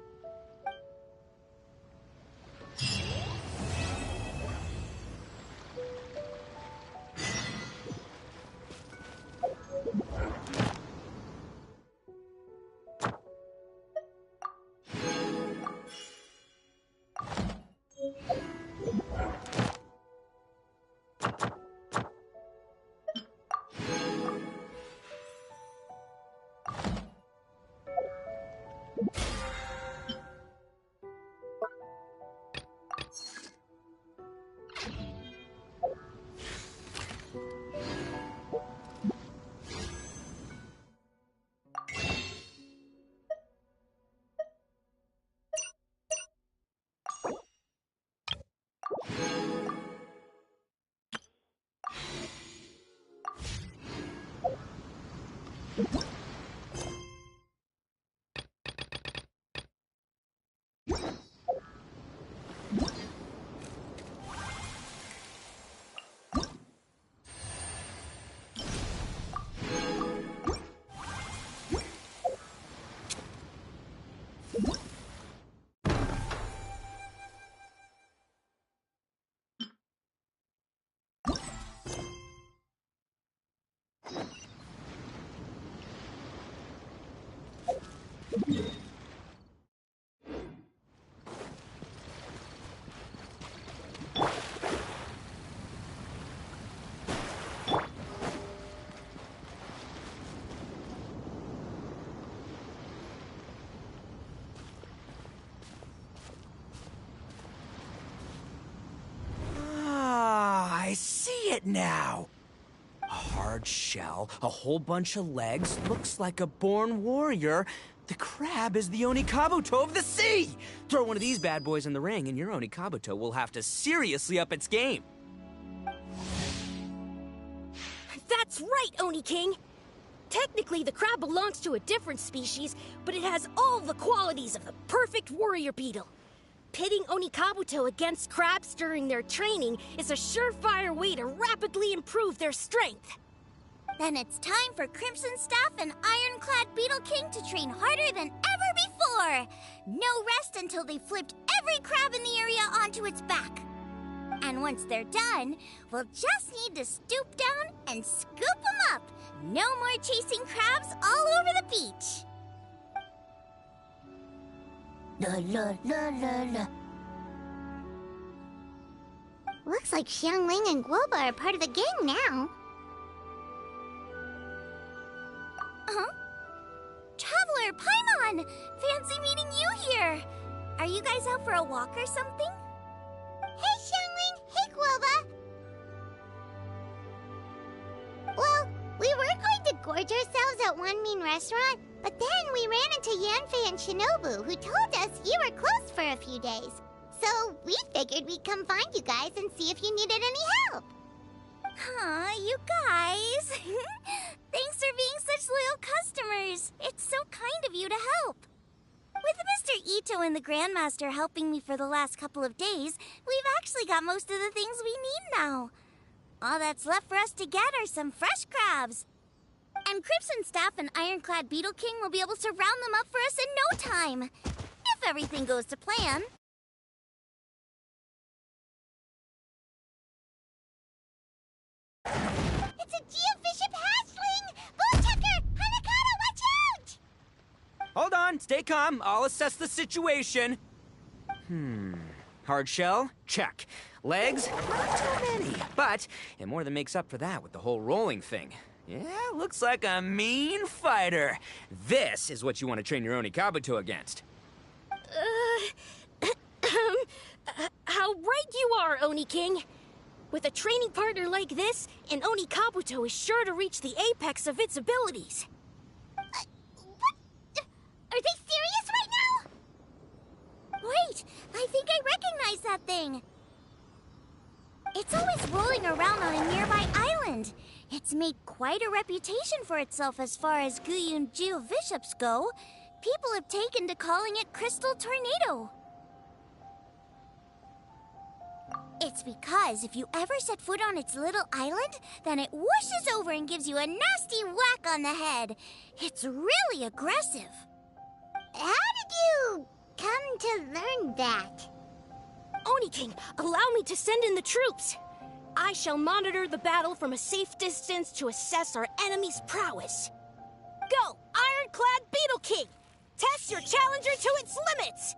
I see it now. A hard shell, a whole bunch of legs, looks like a born warrior. The crab is the Onikabuto of the sea! Throw one of these bad boys in the ring and your Onikabuto will have to seriously up its game. That's right, Oni King! Technically, the crab belongs to a different species, but it has all the qualities of the perfect warrior beetle. Pitting Onikabuto against crabs during their training is a surefire way to rapidly improve their strength. Then it's time for Crimson Staff and Ironclad Beetle King to train harder than ever before. No rest until they've flipped every crab in the area onto its back. And once they're done, we'll just need to stoop down and scoop them up. No more chasing crabs all over the beach. La la la la la. Looks like Xiangling and Guoba are part of the gang now. Huh? Traveler, Paimon! Fancy meeting you here! Are you guys out for a walk or something? Hey, Xiangling! Hey, Guoba! Well, we were going to gorge ourselves at one mean restaurant, but then we ran into Yanfei and Shinobu, who told us you were closed for a few days. So we figured we'd come find you guys and see if you needed any help. Aw, you guys. Thanks for being such loyal customers. It's so kind of you to help. With Mr. Ito and the Grandmaster helping me for the last couple of days, we've actually got most of the things we need now. All that's left for us to get are some fresh crabs. And Crimson Staff and Ironclad Beetle King will be able to round them up for us in no time. If everything goes to plan. It's a Geofiship hatchling! Bullchucker! Hanakata, watch out! Hold on, stay calm. I'll assess the situation. Hard shell? Check. Legs? Not too many. But it more than makes up for that with the whole rolling thing. Yeah, looks like a mean fighter. This is what you want to train your Onikabuto against. How right you are, Oni King. With a training partner like this, an Onikabuto is sure to reach the apex of its abilities. What? Are they serious right now? Wait, I think I recognize that thing. It's always rolling around on a nearby island. It's made quite a reputation for itself as far as Guyun Geoviships go. People have taken to calling it Crystal Tornado. It's because if you ever set foot on its little island, then it whooshes over and gives you a nasty whack on the head. It's really aggressive. How did you come to learn that? Oni King, allow me to send in the troops. I shall monitor the battle from a safe distance to assess our enemy's prowess. Go, Ironclad Beetle King! Test your challenger to its limits!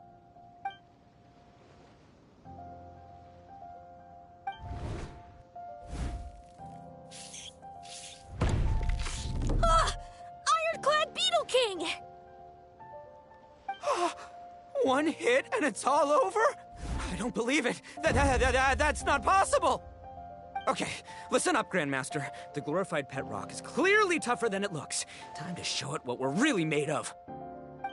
Ironclad Beetle King! One hit and it's all over? I don't believe it. That's not possible. Okay, listen up, Grandmaster. The glorified pet rock is clearly tougher than it looks. Time to show it what we're really made of.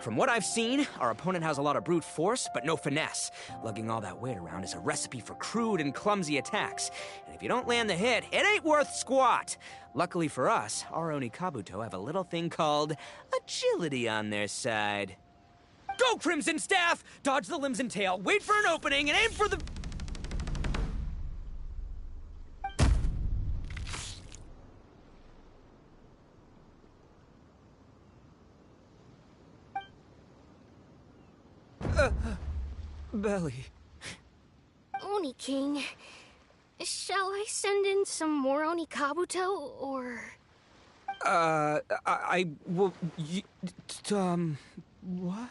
From what I've seen, our opponent has a lot of brute force, but no finesse. Lugging all that weight around is a recipe for crude and clumsy attacks. And if you don't land the hit, it ain't worth squat. Luckily for us, our Onikabuto have a little thing called agility on their side. Go, Crimson Staff! Dodge the limbs and tail, wait for an opening, and aim for the... Belly. Oni King, shall I send in some more Onikabuto, or... I will... what?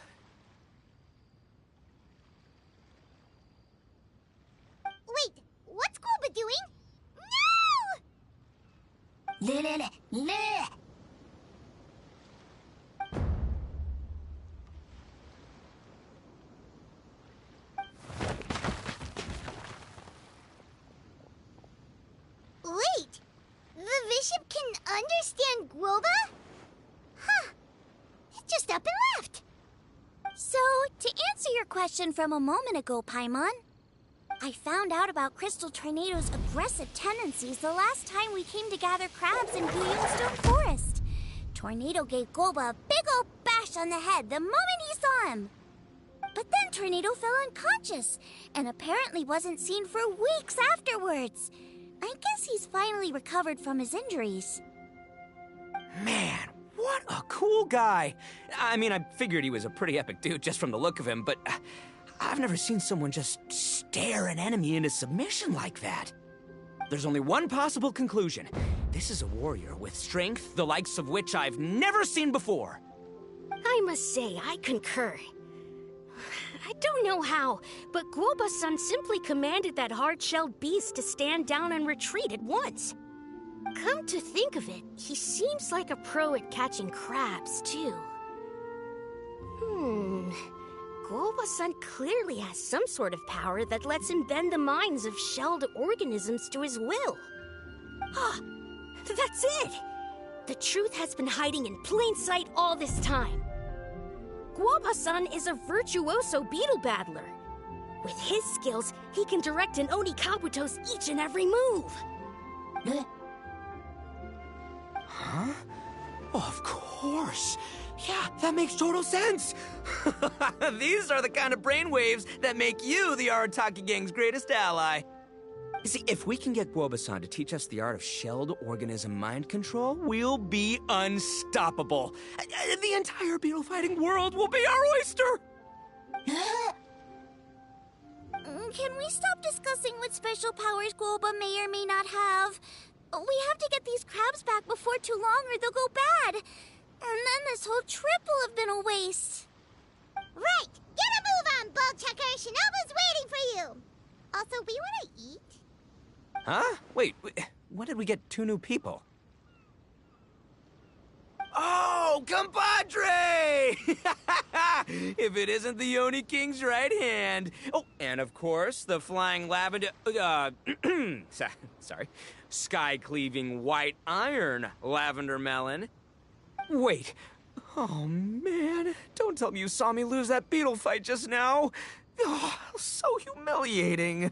Wait, what's Goba doing? No! Wait, the Bishop can understand Guoba? Huh, it just up and left. So, to answer your question from a moment ago, Paimon, I found out about Crystal Tornado's aggressive tendencies the last time we came to gather crabs in Guyunstone Forest. Tornado gave Goba a big ol' bash on the head the moment he saw him. But then Tornado fell unconscious, and apparently wasn't seen for weeks afterwards. I guess he's finally recovered from his injuries. Man, what a cool guy. I mean, I figured he was a pretty epic dude just from the look of him, but I've never seen someone just stare an enemy into submission like that. There's only one possible conclusion. This is a warrior with strength, the likes of which I've never seen before. I must say, I concur. I don't know how, but Guoba-san simply commanded that hard-shelled beast to stand down and retreat at once. Come to think of it, he seems like a pro at catching crabs, too. Guoba-san clearly has some sort of power that lets him bend the minds of shelled organisms to his will. Ah, that's it! The truth has been hiding in plain sight all this time. Guoba-san is a virtuoso beetle battler. With his skills, he can direct an Onikabuto's each and every move. Huh? Oh, of course. Yeah, that makes total sense. These are the kind of brainwaves that make you the Arataki Gang's greatest ally. You see, if we can get Guoba-san to teach us the art of shelled organism mind control, we'll be unstoppable. The entire beetle fighting world will be our oyster! Can we stop discussing what special powers Guoba may or may not have? We have to get these crabs back before too long or they'll go bad. And then this whole trip will have been a waste. Right! Get a move on, Bullchucker! Shinobu's waiting for you! Also, we want to eat? Huh? Wait, when did we get 2 new people? Oh, compadre! If it isn't the Oni King's right hand. Oh, and of course, the flying lavender... sorry. Sky-cleaving white iron lavender melon. Wait. Oh, man. Don't tell me you saw me lose that beetle fight just now. Oh, so humiliating.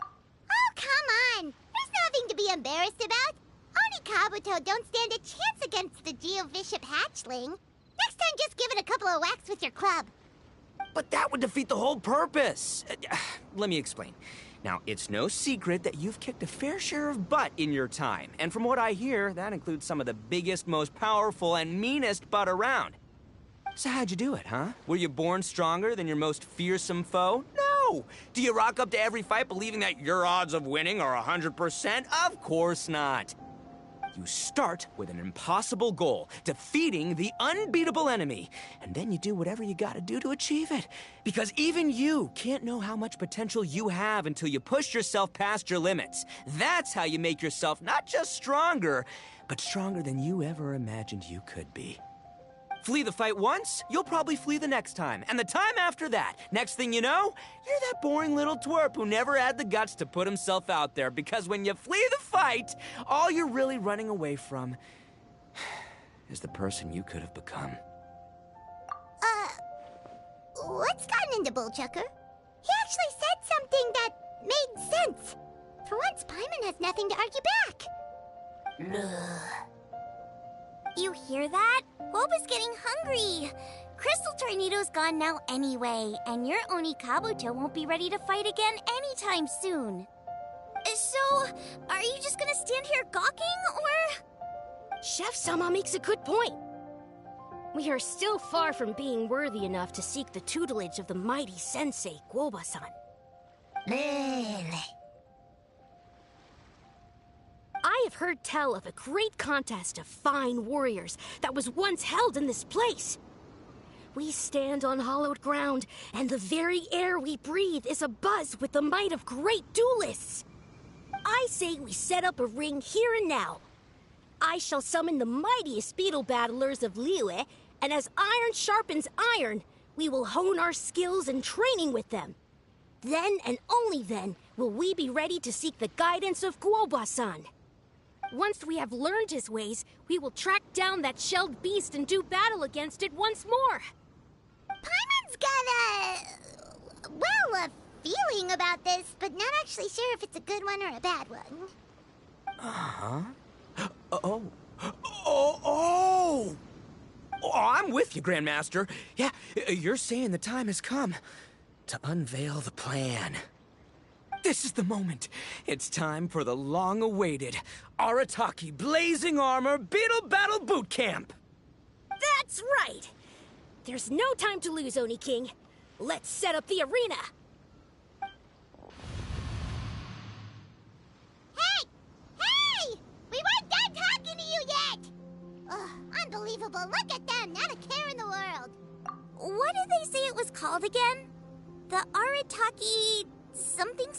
Oh, come on! There's nothing to be embarrassed about. Oni Kabuto don't stand a chance against the Geovishap hatchling. Next time, just give it a couple of whacks with your club. But that would defeat the whole purpose. Let me explain. Now, it's no secret that you've kicked a fair share of butt in your time. And from what I hear, that includes some of the biggest, most powerful, and meanest butt around. So how'd you do it, huh? Were you born stronger than your most fearsome foe? No! Do you rock up to every fight believing that your odds of winning are 100%? Of course not. You start with an impossible goal, defeating the unbeatable enemy. And then you do whatever you gotta do to achieve it. Because even you can't know how much potential you have until you push yourself past your limits. That's how you make yourself not just stronger, but stronger than you ever imagined you could be. Flee the fight once, you'll probably flee the next time. And the time after that. Next thing you know, you're that boring little twerp who never had the guts to put himself out there. Because when you flee the fight, all you're really running away from is the person you could have become. What's gotten into Bullchucker? He actually said something that made sense. For once, Paimon has nothing to argue back. You hear that? Boba's getting hungry. Crystal Tornado's gone now anyway, and your Oni Kabuto won't be ready to fight again anytime soon. So, are you just gonna stand here gawking, or...? Chef-sama makes a good point. We are still far from being worthy enough to seek the tutelage of the mighty sensei, Guoba-san. I have heard tell of a great contest of fine warriors that was once held in this place. We stand on hallowed ground, and the very air we breathe is abuzz with the might of great duelists. I say we set up a ring here and now. I shall summon the mightiest beetle battlers of Liyue, and as iron sharpens iron, we will hone our skills and training with them. Then and only then will we be ready to seek the guidance of Guoba-san. Once we have learned his ways, we will track down that shelled beast and do battle against it once more. Paimon's got a feeling about this, but not actually sure if it's a good one or a bad one. Oh, I'm with you, Grandmaster. Yeah, you're saying the time has come to unveil the plan. This is the moment. It's time for the long-awaited Arataki Blazing Armor Beetle Battle Boot Camp. That's right. There's no time to lose, Oni King. Let's set up the arena. Hey! We weren't done talking to you yet! Ugh, unbelievable. Look at them. Not a care in the world. What did they say it was called again? The Arataki... something?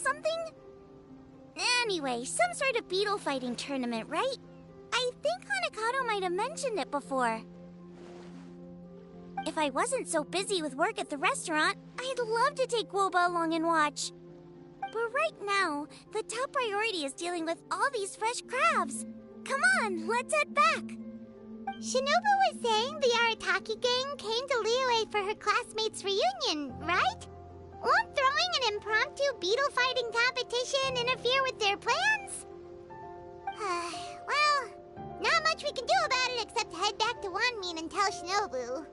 Anyway, some sort of beetle fighting tournament, right? I think Hanakato might have mentioned it before. If I wasn't so busy with work at the restaurant, I'd love to take Guoba along and watch. But right now, the top priority is dealing with all these fresh crabs. Come on, let's head back. Shinobu was saying the Arataki gang came to Liyue for her classmates' reunion, right? Won't throwing an impromptu beetle fighting competition interfere with their plans? Well, not much we can do about it except head back to Wanmin and tell Shinobu.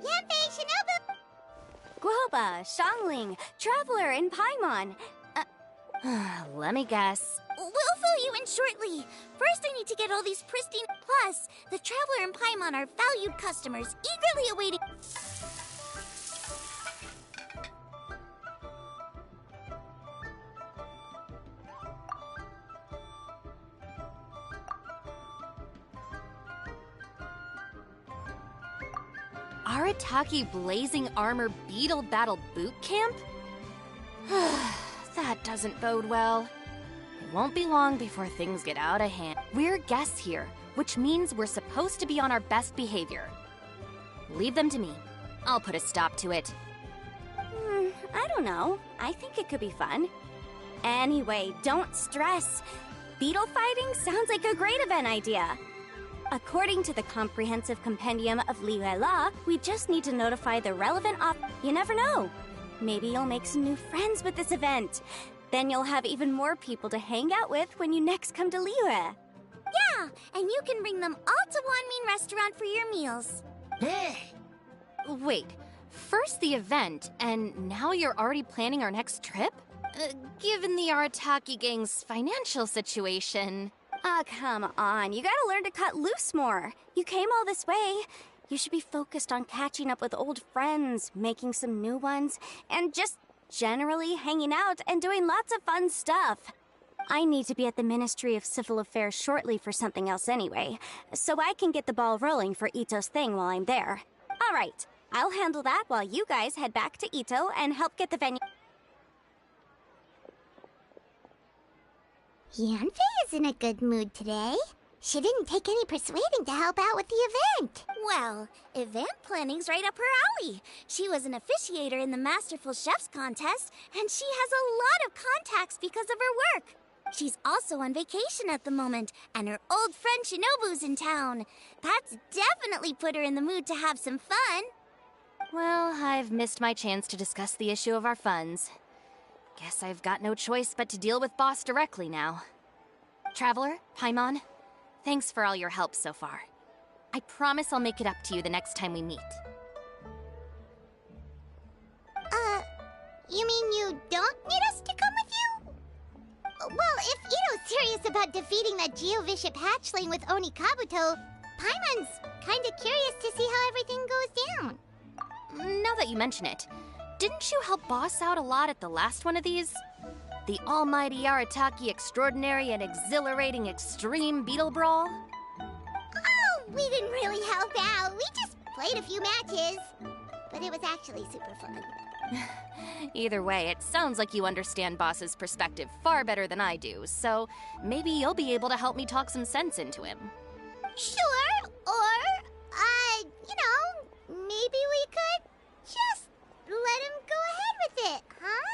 Yanfei, Shinobu! Guoba, Shangling, Traveler, and Paimon. Let me guess. We'll fill you in shortly. First, I need to get all these pristine. Plus, the Traveler and Paimon are valued customers, eagerly awaiting. Arataki Blazing Armor Beetle Battle Boot Camp? That doesn't bode well. It won't be long before things get out of hand. We're guests here, which means we're supposed to be on our best behavior. Leave them to me. I'll put a stop to it. I don't know. I think it could be fun. Anyway, don't stress. Beetle fighting sounds like a great event idea. According to the Comprehensive Compendium of Liyue Law, we just need to notify the relevant You never know. Maybe you'll make some new friends with this event. Then you'll have even more people to hang out with when you next come to Liyue. Yeah, and you can bring them all to Wanmin Restaurant for your meals. Wait, first the event, and now you're already planning our next trip? Given the Arataki gang's financial situation... Come on. You gotta learn to cut loose more. You came all this way. You should be focused on catching up with old friends, making some new ones, and just generally hanging out and doing lots of fun stuff. I need to be at the Ministry of Civil Affairs shortly for something else anyway, so I can get the ball rolling for Ito's thing while I'm there. All right, I'll handle that while you guys head back to Ito and help get the venue. Yanfei is in a good mood today. She didn't take any persuading to help out with the event. Well, event planning's right up her alley. She was an officiator in the Masterful Chefs contest, and she has a lot of contacts because of her work. She's also on vacation at the moment, and her old friend Shinobu's in town. That's definitely put her in the mood to have some fun. Well, I've missed my chance to discuss the issue of our funds. Guess I've got no choice but to deal with Boss directly now. Traveler, Paimon, thanks for all your help so far. I promise I'll make it up to you the next time we meet. You mean you don't need us to come with you? Well, if Ito's serious about defeating that Geovishap hatchling with Oni Kabuto, Paimon's kinda curious to see how everything goes down. Now that you mention it, didn't you help Boss out a lot at the last one of these? The almighty Arataki Extraordinary and Exhilarating Extreme Beetle Brawl? Oh, we didn't really help out. We just played a few matches. But it was actually super fun. Either way, it sounds like you understand Boss's perspective far better than I do, so maybe you'll be able to help me talk some sense into him. Sure, or, maybe we could just let him go ahead with it, huh?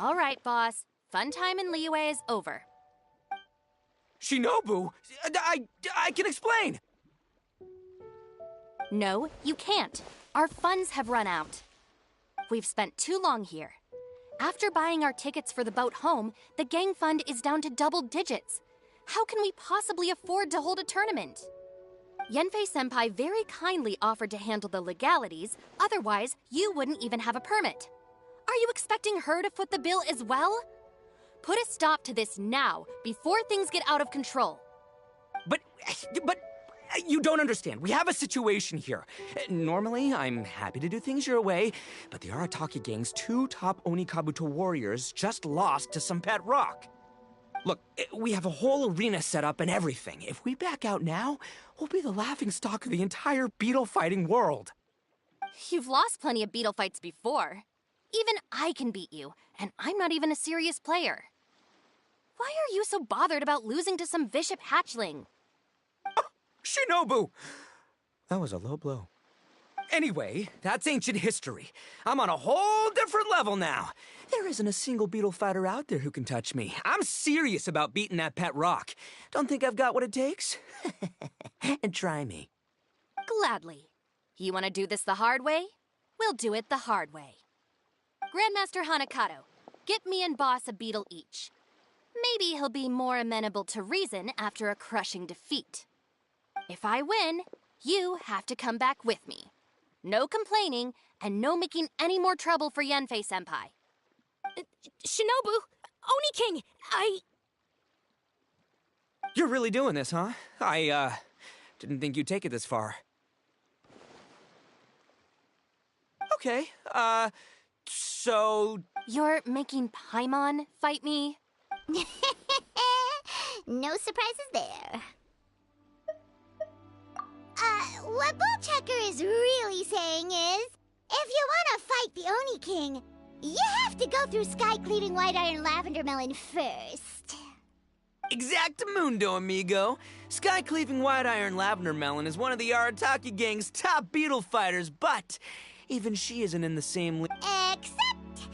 All right, Boss. Fun time in Liyue is over. Shinobu, I can explain. No, you can't. Our funds have run out. We've spent too long here. After buying our tickets for the boat home, the gang fund is down to double digits. How can we possibly afford to hold a tournament? Yanfei-senpai very kindly offered to handle the legalities, otherwise you wouldn't even have a permit. Are you expecting her to foot the bill as well? Put a stop to this now, before things get out of control. But you don't understand. We have a situation here. Normally, I'm happy to do things your way, but the Arataki gang's 2 top Oni Kabuto warriors just lost to some pet rock. Look, we have a whole arena set up and everything. If we back out now, we'll be the laughingstock of the entire beetle fighting world. You've lost plenty of beetle fights before. Even I can beat you, and I'm not even a serious player. Why are you so bothered about losing to some Bishop hatchling? Shinobu! That was a low blow. Anyway, that's ancient history. I'm on a whole different level now. There isn't a single beetle fighter out there who can touch me. I'm serious about beating that pet rock. Don't think I've got what it takes? And try me. Gladly. You want to do this the hard way? We'll do it the hard way. Grandmaster Hanakato, get me and Boss a beetle each. Maybe he'll be more amenable to reason after a crushing defeat. If I win, you have to come back with me. No complaining, and no making any more trouble for Yanfei-senpai. Shinobu! Oni King! You're really doing this, huh? I didn't think you'd take it this far. Okay, so... You're making Paimon fight me? No surprises there. What Bullchecker is really saying is, if you want to fight the Oni King, you have to go through sky-cleaving white iron lavender melon first. Exactamundo, amigo. Sky-cleaving white iron lavender melon is one of the Arataki gang's top beetle fighters, but even she isn't in the same Except...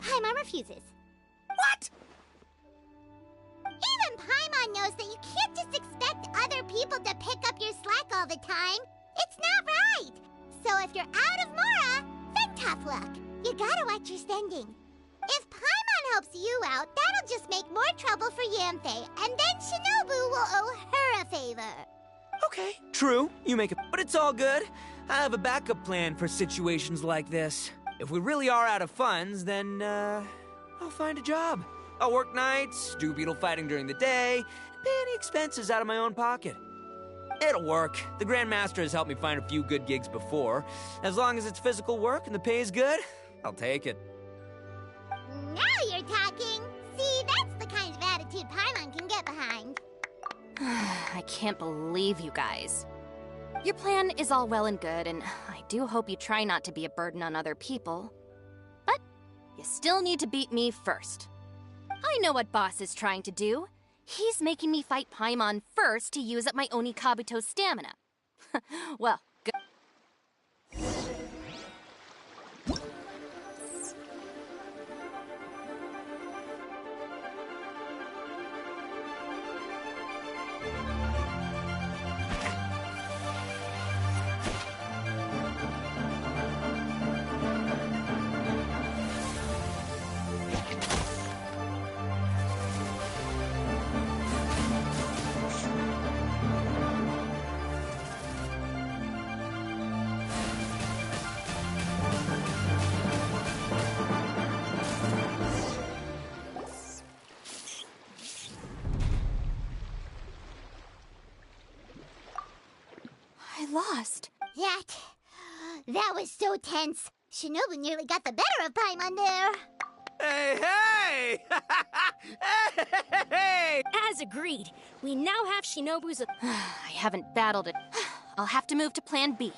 Paimon refuses. What? Even Paimon knows that you can't just expect other people to pick up your slack all the time. It's not right. So if you're out of Mora, then tough luck. You gotta watch your spending. If Paimon helps you out, that'll just make more trouble for Yanfei, and then Shinobu will owe her a favor. Okay, true. You make it, but it's all good. I have a backup plan for situations like this. If we really are out of funds, then, I'll find a job. I'll work nights, do beetle fighting during the day, pay any expenses out of my own pocket. It'll work. The Grandmaster has helped me find a few good gigs before. As long as it's physical work and the pay is good, I'll take it. Now you're talking. See, that's the kind of attitude Paimon can get behind. I can't believe you guys. Your plan is all well and good, and I do hope you try not to be a burden on other people. But you still need to beat me first. I know what Boss is trying to do. He's making me fight Paimon first to use up my Oni Kabuto's stamina. Well, good. Lost. That was so tense. Shinobu nearly got the better of Paimon there. Hey! Hey! As agreed, we now have Shinobu's... I haven't battled it. I'll have to move to Plan B.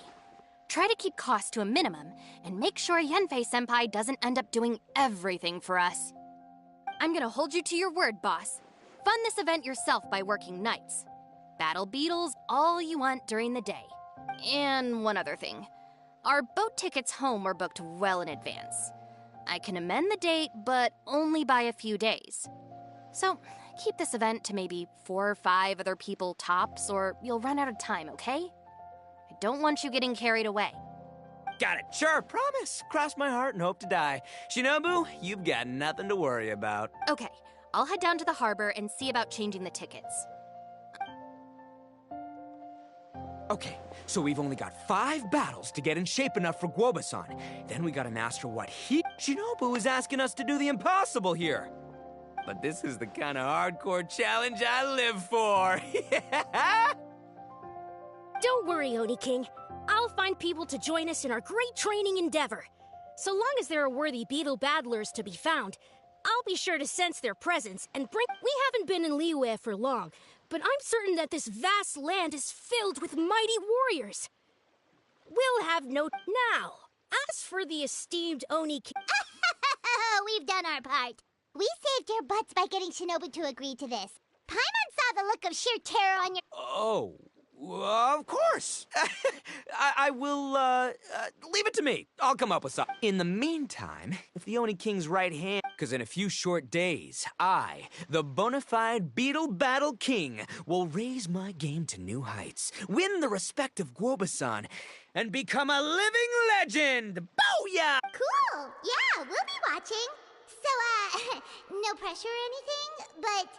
Try to keep costs to a minimum, and make sure Yanfei-senpai doesn't end up doing everything for us. I'm gonna hold you to your word, Boss. Fund this event yourself by working nights. Battle beetles all you want during the day. And one other thing. Our boat tickets home were booked well in advance. I can amend the date, but only by a few days. So, keep this event to maybe 4 or 5 other people tops, or you'll run out of time, okay? I don't want you getting carried away. Got it. Sure, promise. Cross my heart and hope to die. Shinobu, you've got nothing to worry about. Okay, I'll head down to the harbor and see about changing the tickets. Okay, so we've only got 5 battles to get in shape enough for Guoba-san. Then we gotta master what Shinobu is asking us to do the impossible here. But this is the kind of hardcore challenge I live for. Don't worry, Oni King. I'll find people to join us in our great training endeavor. So long as there are worthy beetle battlers to be found, I'll be sure to sense their presence and bring... We haven't been in Liyue for long, but I'm certain that this vast land is filled with mighty warriors. We'll have no... Now, as for the esteemed Oni King... We've done our part. We saved your butts by getting Shinobu to agree to this. Paimon saw the look of sheer terror on your... Oh, of course. I will, leave it to me. I'll come up with something. In the meantime, if the Oni King's right hand... Because in a few short days, I, the bona fide Beetle Battle King, will raise my game to new heights, win the respect of Guoba-san, and become a living legend! Booyah! Cool. Yeah, we'll be watching. So, no pressure or anything, but...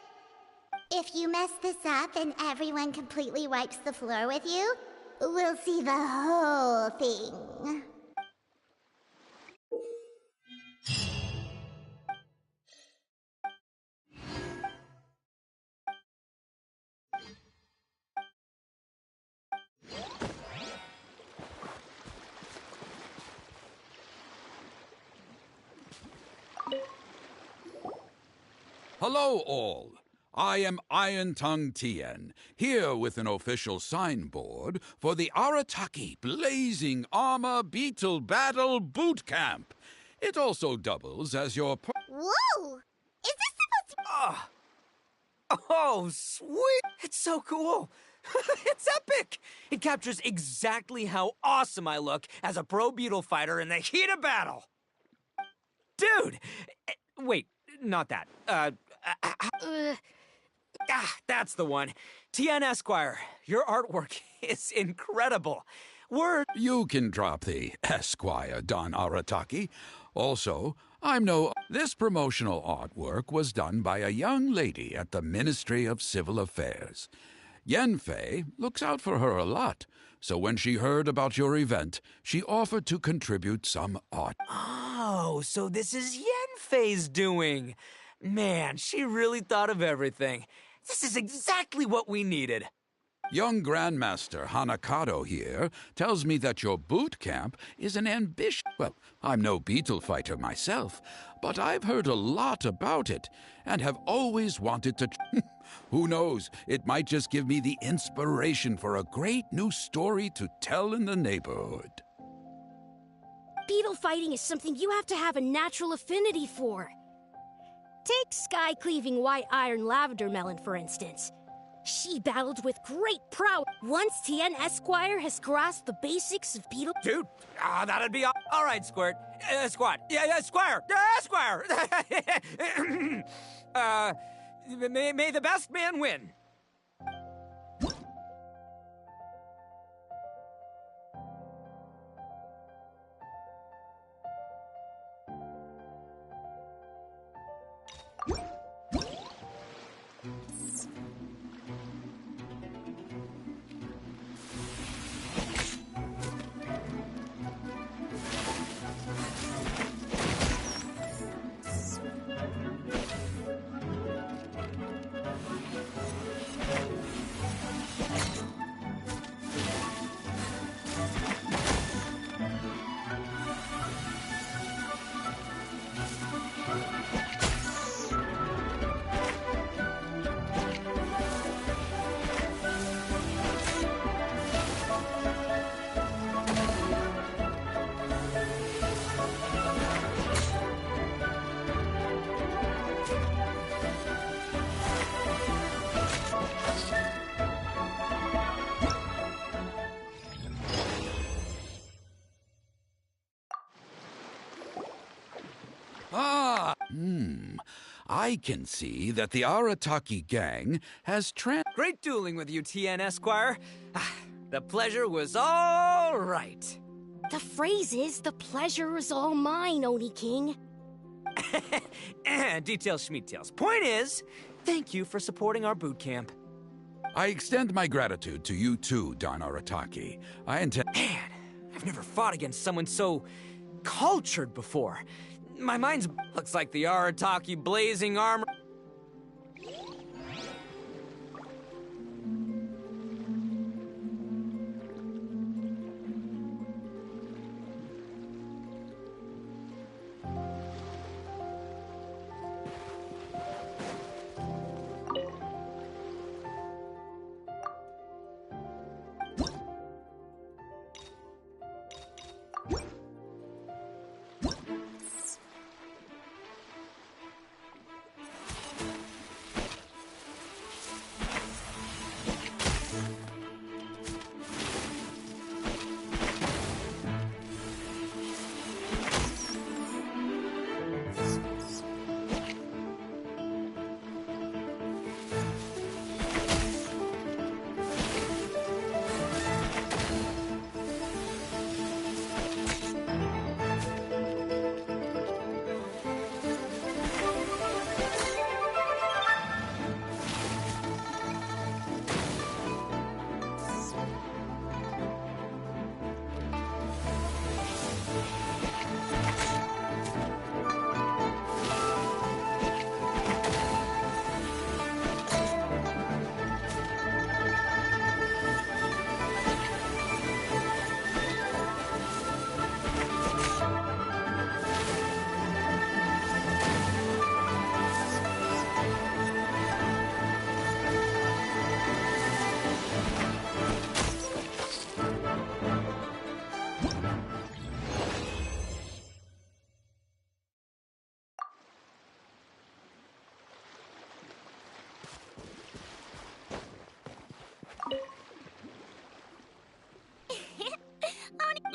If you mess this up and everyone completely wipes the floor with you, we'll see the whole thing. Hello, all. I am Iron Tongue Tien, here with an official signboard for the Arataki Blazing Armor Beetle Battle Boot Camp. It also doubles as your... Whoa! Is this supposed to... Oh, sweet! It's so cool! It's epic! It captures exactly how awesome I look as a pro beetle fighter in the heat of battle! Dude! Wait, not that. That's the one. Tien Esquire, your artwork is incredible. Word. You can drop the Esquire, Don Arataki. Also, I'm no... This promotional artwork was done by a young lady at the Ministry of Civil Affairs. Yenfei looks out for her a lot, so when she heard about your event, she offered to contribute some art. Oh, so this is Yenfei's doing. Man, she really thought of everything. This is exactly what we needed. Young Grandmaster Hanakado here tells me that your boot camp is an ambition. Well, I'm no beetle fighter myself, but I've heard a lot about it and have always wanted to... Who knows, it might just give me the inspiration for a great new story to tell in the neighborhood. Beetle fighting is something you have to have a natural affinity for. Take sky-cleaving white iron lavender melon, for instance. She battled with great prowess. Once Tien Esquire has grasped the basics of beetle... Dude, that'd be... All right, Squirt. Squad. Yeah, Squire. Esquire. May the best man win. I can see that the Arataki gang has Great dueling with you, Tien Esquire. The pleasure was all right. The phrase is, the pleasure is all mine, Oni King. Details schmeetails. Point is, thank you for supporting our boot camp. I extend my gratitude to you too, Don Arataki. I intend— Man, I've never fought against someone so cultured before. My mind's looks like the Arataki blazing armor.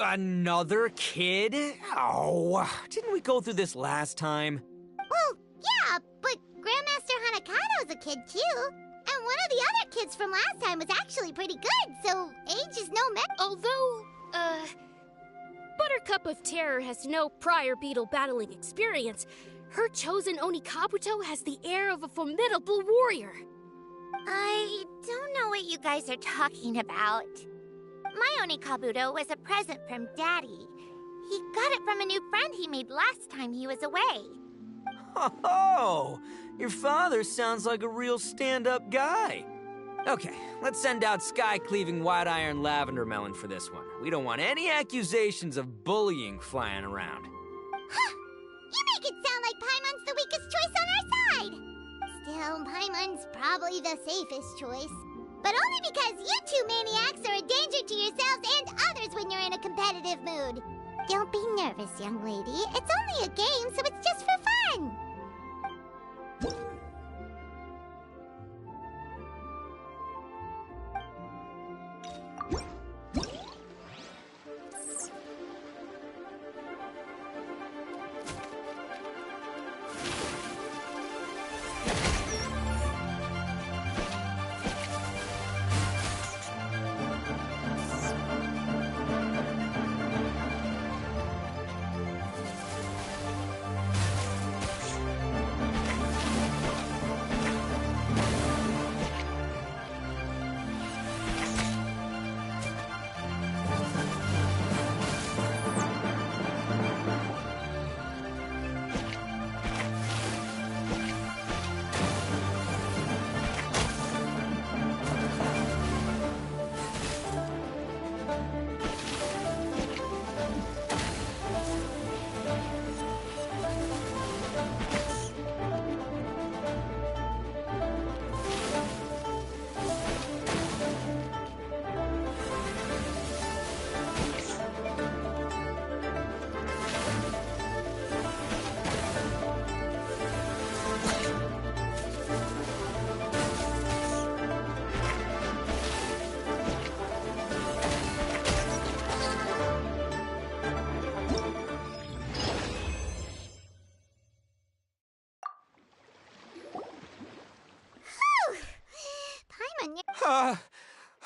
Another kid? Oh, didn't we go through this last time? Well, yeah, but Grandmaster Hanakado's a kid too. And one of the other kids from last time was actually pretty good, so age is no matter. Although, Buttercup of Terror has no prior beetle battling experience, her chosen Oni Kabuto has the air of a formidable warrior. I don't know what you guys are talking about. My Oni Kabuto was a present from Daddy. He got it from a new friend he made last time he was away. Oh, your father sounds like a real stand-up guy. Okay, let's send out Sky-Cleaving White Iron Lavender Melon for this one. We don't want any accusations of bullying flying around. Huh! You make it sound like Paimon's the weakest choice on our side! Still, Paimon's probably the safest choice. But only because you two maniacs are a danger to yourselves and others when you're in a competitive mood. Don't be nervous, young lady. It's only a game, so it's just for fun.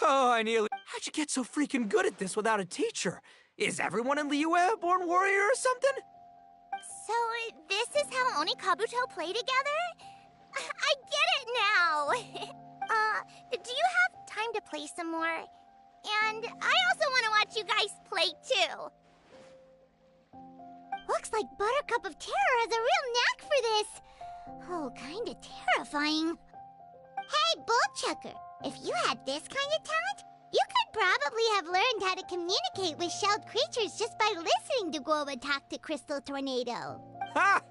Oh, I nearly... How'd you get so freaking good at this without a teacher? Is everyone in Liyue a born warrior or something? So, this is how Oni Kabuto play together? I get it now! Do you have to play some more. And I also want to watch you guys play too. Looks like Buttercup of Terror has a real knack for this. Oh, kinda terrifying. Hey, Bullchucker, if you had this kind of talent, you could probably have learned how to communicate with shelled creatures just by listening to Guoba talk to Crystal Tornado. Ha!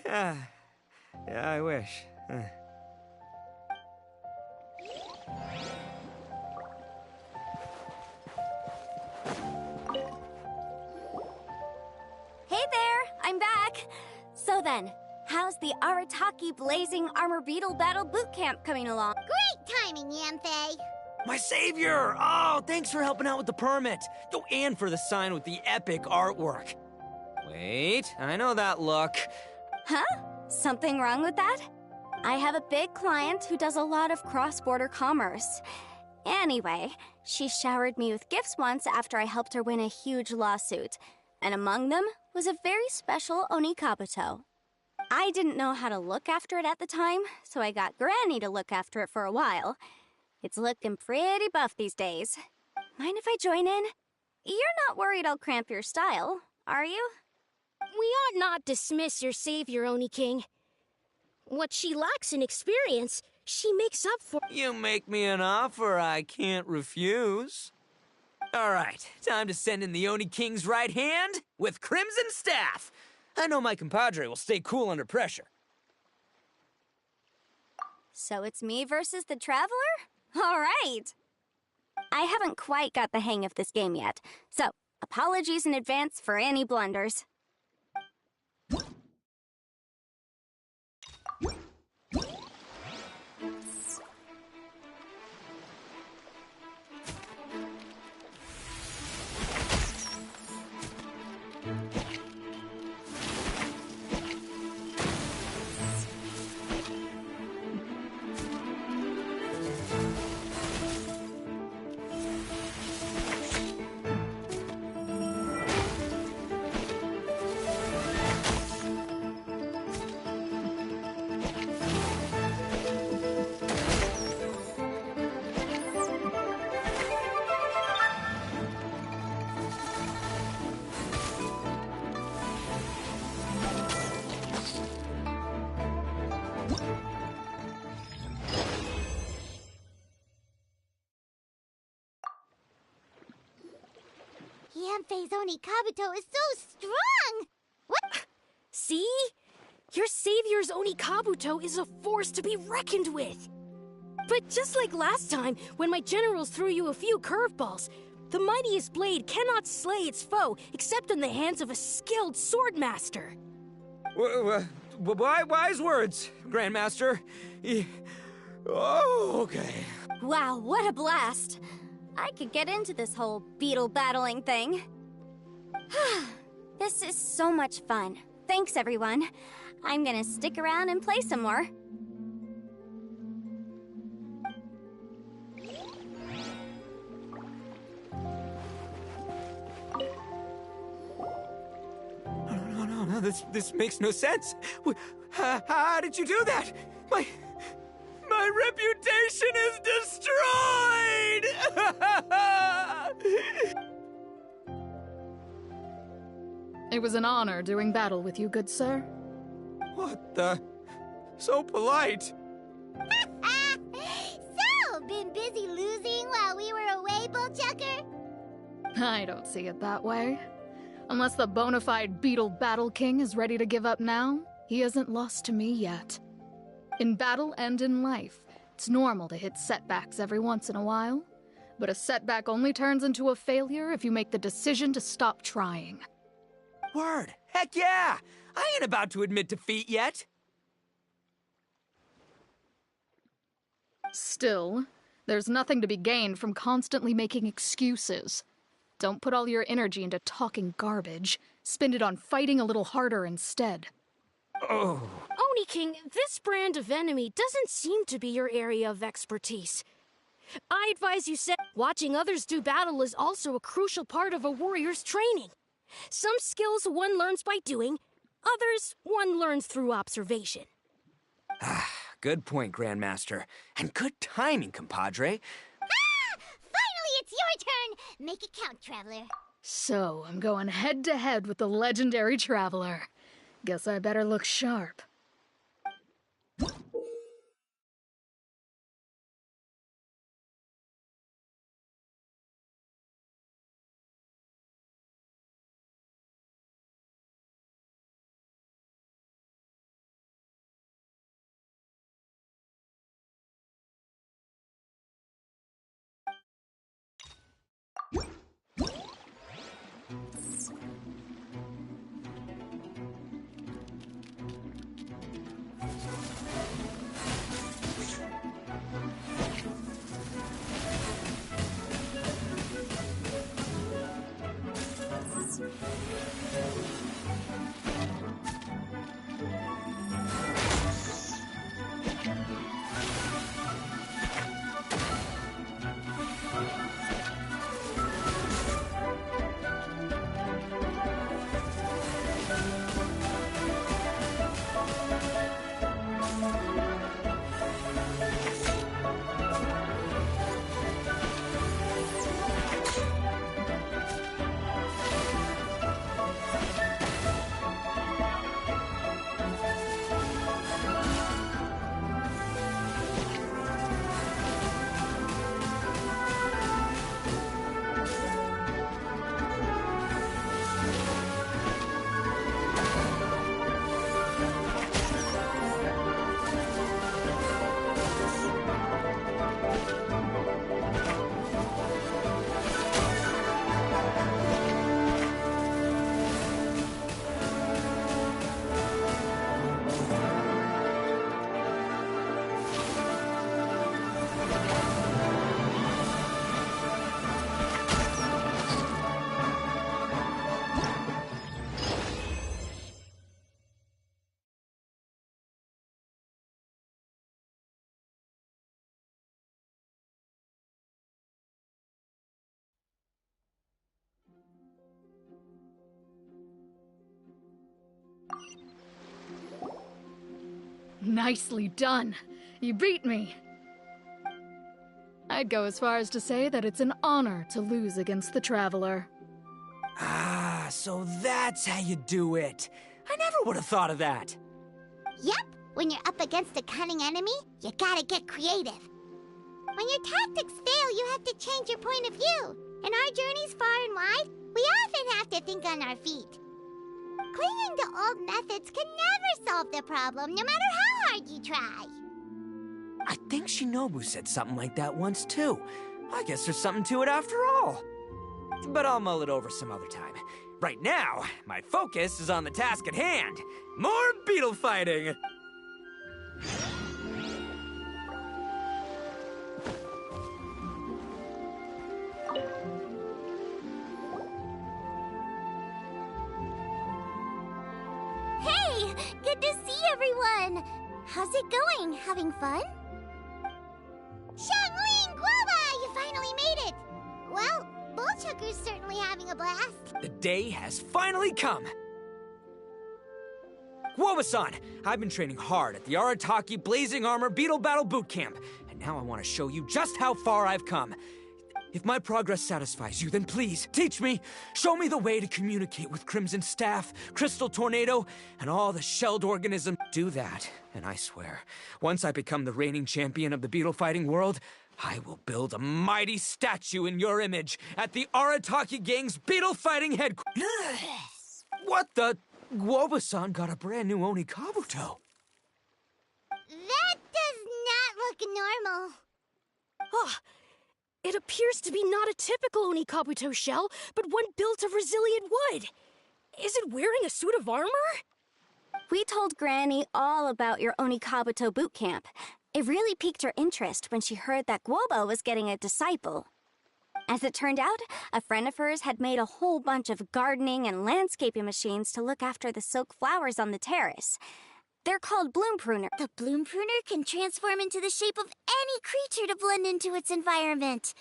Yeah, I wish. Hey there, I'm back. So then, how's the Arataki Blazing Armor Beetle Battle Boot Camp coming along? Great timing, Yamfei. My savior! Oh, thanks for helping out with the permit. Oh, and for the sign with the epic artwork. Wait, I know that look. Huh? Something wrong with that? I have a big client who does a lot of cross-border commerce. Anyway, she showered me with gifts once after I helped her win a huge lawsuit. And among them was a very special Oni Kabuto. I didn't know how to look after it at the time, so I got Granny to look after it for a while. It's looking pretty buff these days. Mind if I join in? You're not worried I'll cramp your style, are you? We ought not dismiss your savior, Oni King. What she lacks in experience, she makes up for. You make me an offer I can't refuse. All right, time to send in the Oni King's right hand with Crimson Staff. I know my compadre will stay cool under pressure. So it's me versus the Traveler? All right. I haven't quite got the hang of this game yet, so apologies in advance for any blunders. Yamfei's Oni Kabuto is so strong! What? See? Your savior's Oni Kabuto is a force to be reckoned with. But just like last time, when my generals threw you a few curveballs, the mightiest blade cannot slay its foe except in the hands of a skilled swordmaster. Wise words, Grandmaster. Oh, okay. Wow, what a blast! I could get into this whole beetle battling thing. This is so much fun. Thanks, everyone. I'm gonna stick around and play some more. No, this makes no sense. How did you do that? My reputation is destroyed! It was an honor doing battle with you, good sir. What the? So polite. So, been busy losing while we were away, Bullchucker? I don't see it that way. Unless the bona fide Beetle Battle King is ready to give up now, he hasn't lost to me yet. In battle and in life, it's normal to hit setbacks every once in a while, but a setback only turns into a failure if you make the decision to stop trying. Word! Heck yeah! I ain't about to admit defeat yet! Still, there's nothing to be gained from constantly making excuses. Don't put all your energy into talking garbage. Spend it on fighting a little harder instead. Oh. Oni King, this brand of enemy doesn't seem to be your area of expertise. I advise you watching others do battle is also a crucial part of a warrior's training. Some skills one learns by doing, others one learns through observation. Good point, Grandmaster. And good timing, compadre. Ah! Finally, it's your turn! Make it count, Traveler. So, I'm going head-to-head with the legendary Traveler. Guess I better look sharp. Nicely done. You beat me. I'd go as far as to say that it's an honor to lose against the Traveler. Ah, so that's how you do it. I never would have thought of that. Yep, when you're up against a cunning enemy, you gotta get creative. When your tactics fail, you have to change your point of view. In our journeys far and wide, we often have to think on our feet. Clinging to old methods can never solve the problem, no matter how hard you try. I think Shinobu said something like that once, too. I guess there's something to it after all. But I'll mull it over some other time. Right now, my focus is on the task at hand. More beetle fighting! Hey! Good to see everyone! How's it going? Having fun? Xiangling Guoba! You finally made it! Well, Bullchucker's certainly having a blast. The day has finally come! Guoba-san, I've been training hard at the Arataki Blazing Armor Beetle Battle Boot Camp, and now I want to show you just how far I've come. If my progress satisfies you, then please, teach me. Show me the way to communicate with Crimson Staff, Crystal Tornado, and all the shelled organisms. Do that, and I swear, once I become the reigning champion of the beetle fighting world, I will build a mighty statue in your image at the Arataki Gang's beetle fighting headquarters. What the? Guoba-san got a brand new Oni Kabuto. That does not look normal. Oh, it appears to be not a typical Oni Kabuto shell, but one built of resilient wood. Is it wearing a suit of armor? We told Granny all about your Oni Kabuto boot camp. It really piqued her interest when she heard that Guoba was getting a disciple. As it turned out, a friend of hers had made a whole bunch of gardening and landscaping machines to look after the silk flowers on the terrace. They're called bloom pruner. The bloom pruner can transform into the shape of any creature to blend into its environment.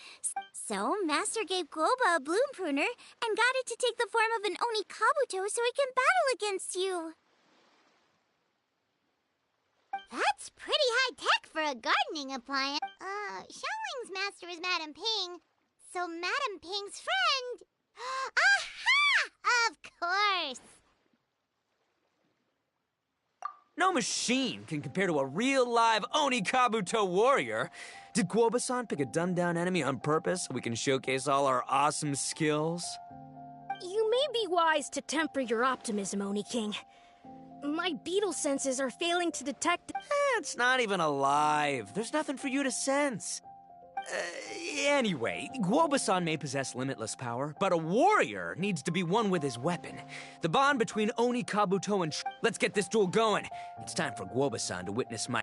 So, Master gave Guoba a bloom pruner and got it to take the form of an Oni Kabuto so it can battle against you. That's pretty high-tech for a gardening appliance. Xiangling's master is Madame Ping, so Madame Ping's friend... Aha! Of course! No machine can compare to a real live Oni Kabuto warrior. Did Guoba-san pick a dumbed-down enemy on purpose so we can showcase all our awesome skills? You may be wise to temper your optimism, Oni King. My beetle senses are failing to detect... It's not even alive. There's nothing for you to sense. Anyway, Guoba-san may possess limitless power, but a warrior needs to be one with his weapon. The bond between Oni Kabuto and... Let's get this duel going. It's time for Guoba-san to witness my...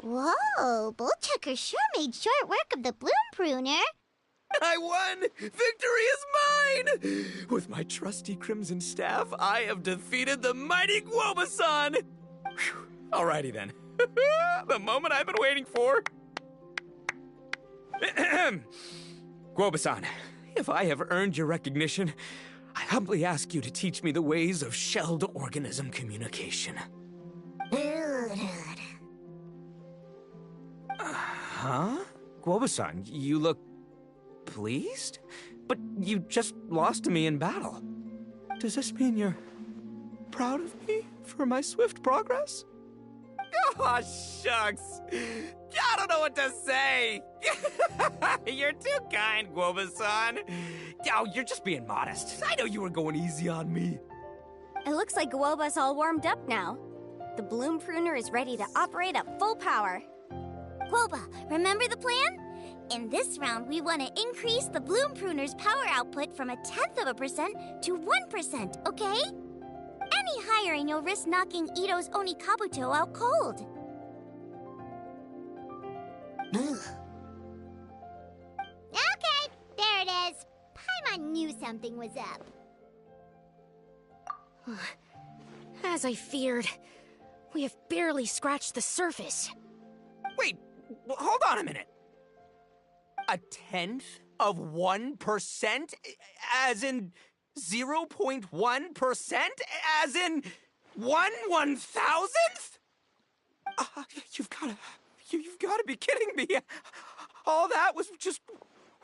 Whoa, Bullchucker sure made short work of the Bloom Pruner. I won! Victory is mine! With my trusty Crimson Staff, I have defeated the mighty Guoba-san! Whew. Alrighty then. The moment I've been waiting for. Guoba-san, if I have earned your recognition, I humbly ask you to teach me the ways of shelled organism communication. Huh? Guoba-san, you look pleased? But you just lost to me in battle. Does this mean you're proud of me for my swift progress? Oh, shucks. I don't know what to say. You're too kind, Guoba-san. Oh, you're just being modest. I know you were going easy on me. It looks like Guoba's all warmed up now. The Bloom Pruner is ready to operate at full power. Guoba, remember the plan? In this round, we want to increase the Bloom Pruner's power output from 0.1% to 1%, okay? Any higher and you'll risk knocking Ito's Oni Kabuto out cold. Paimon knew something was up. As I feared, we have barely scratched the surface. Wait, hold on a minute. 0.1%? As in 0.1%? As in 1/1000th? You've gotta be kidding me. All that was just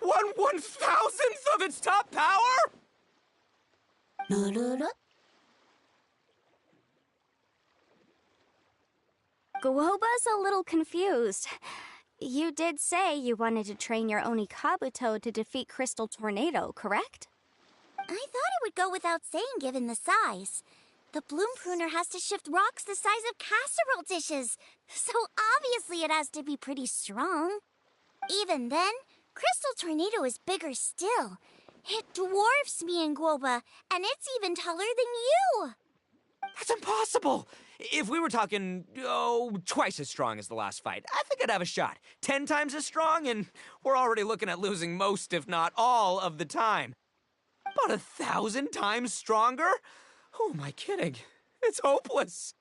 1/1000th of its top power? Guoba's a little confused. You did say you wanted to train your Oni Kabuto to defeat Crystal Tornado, correct? I thought it would go without saying given the size. The Bloom Pruner has to shift rocks the size of casserole dishes, so obviously it has to be pretty strong. Even then, Crystal Tornado is bigger still. It dwarfs me and Guoba, and it's even taller than you! That's impossible! If we were talking, twice as strong as the last fight, I think I'd have a shot. 10 times as strong, and we're already looking at losing most, if not all, of the time. But 1,000 times stronger? Who am I kidding? It's hopeless.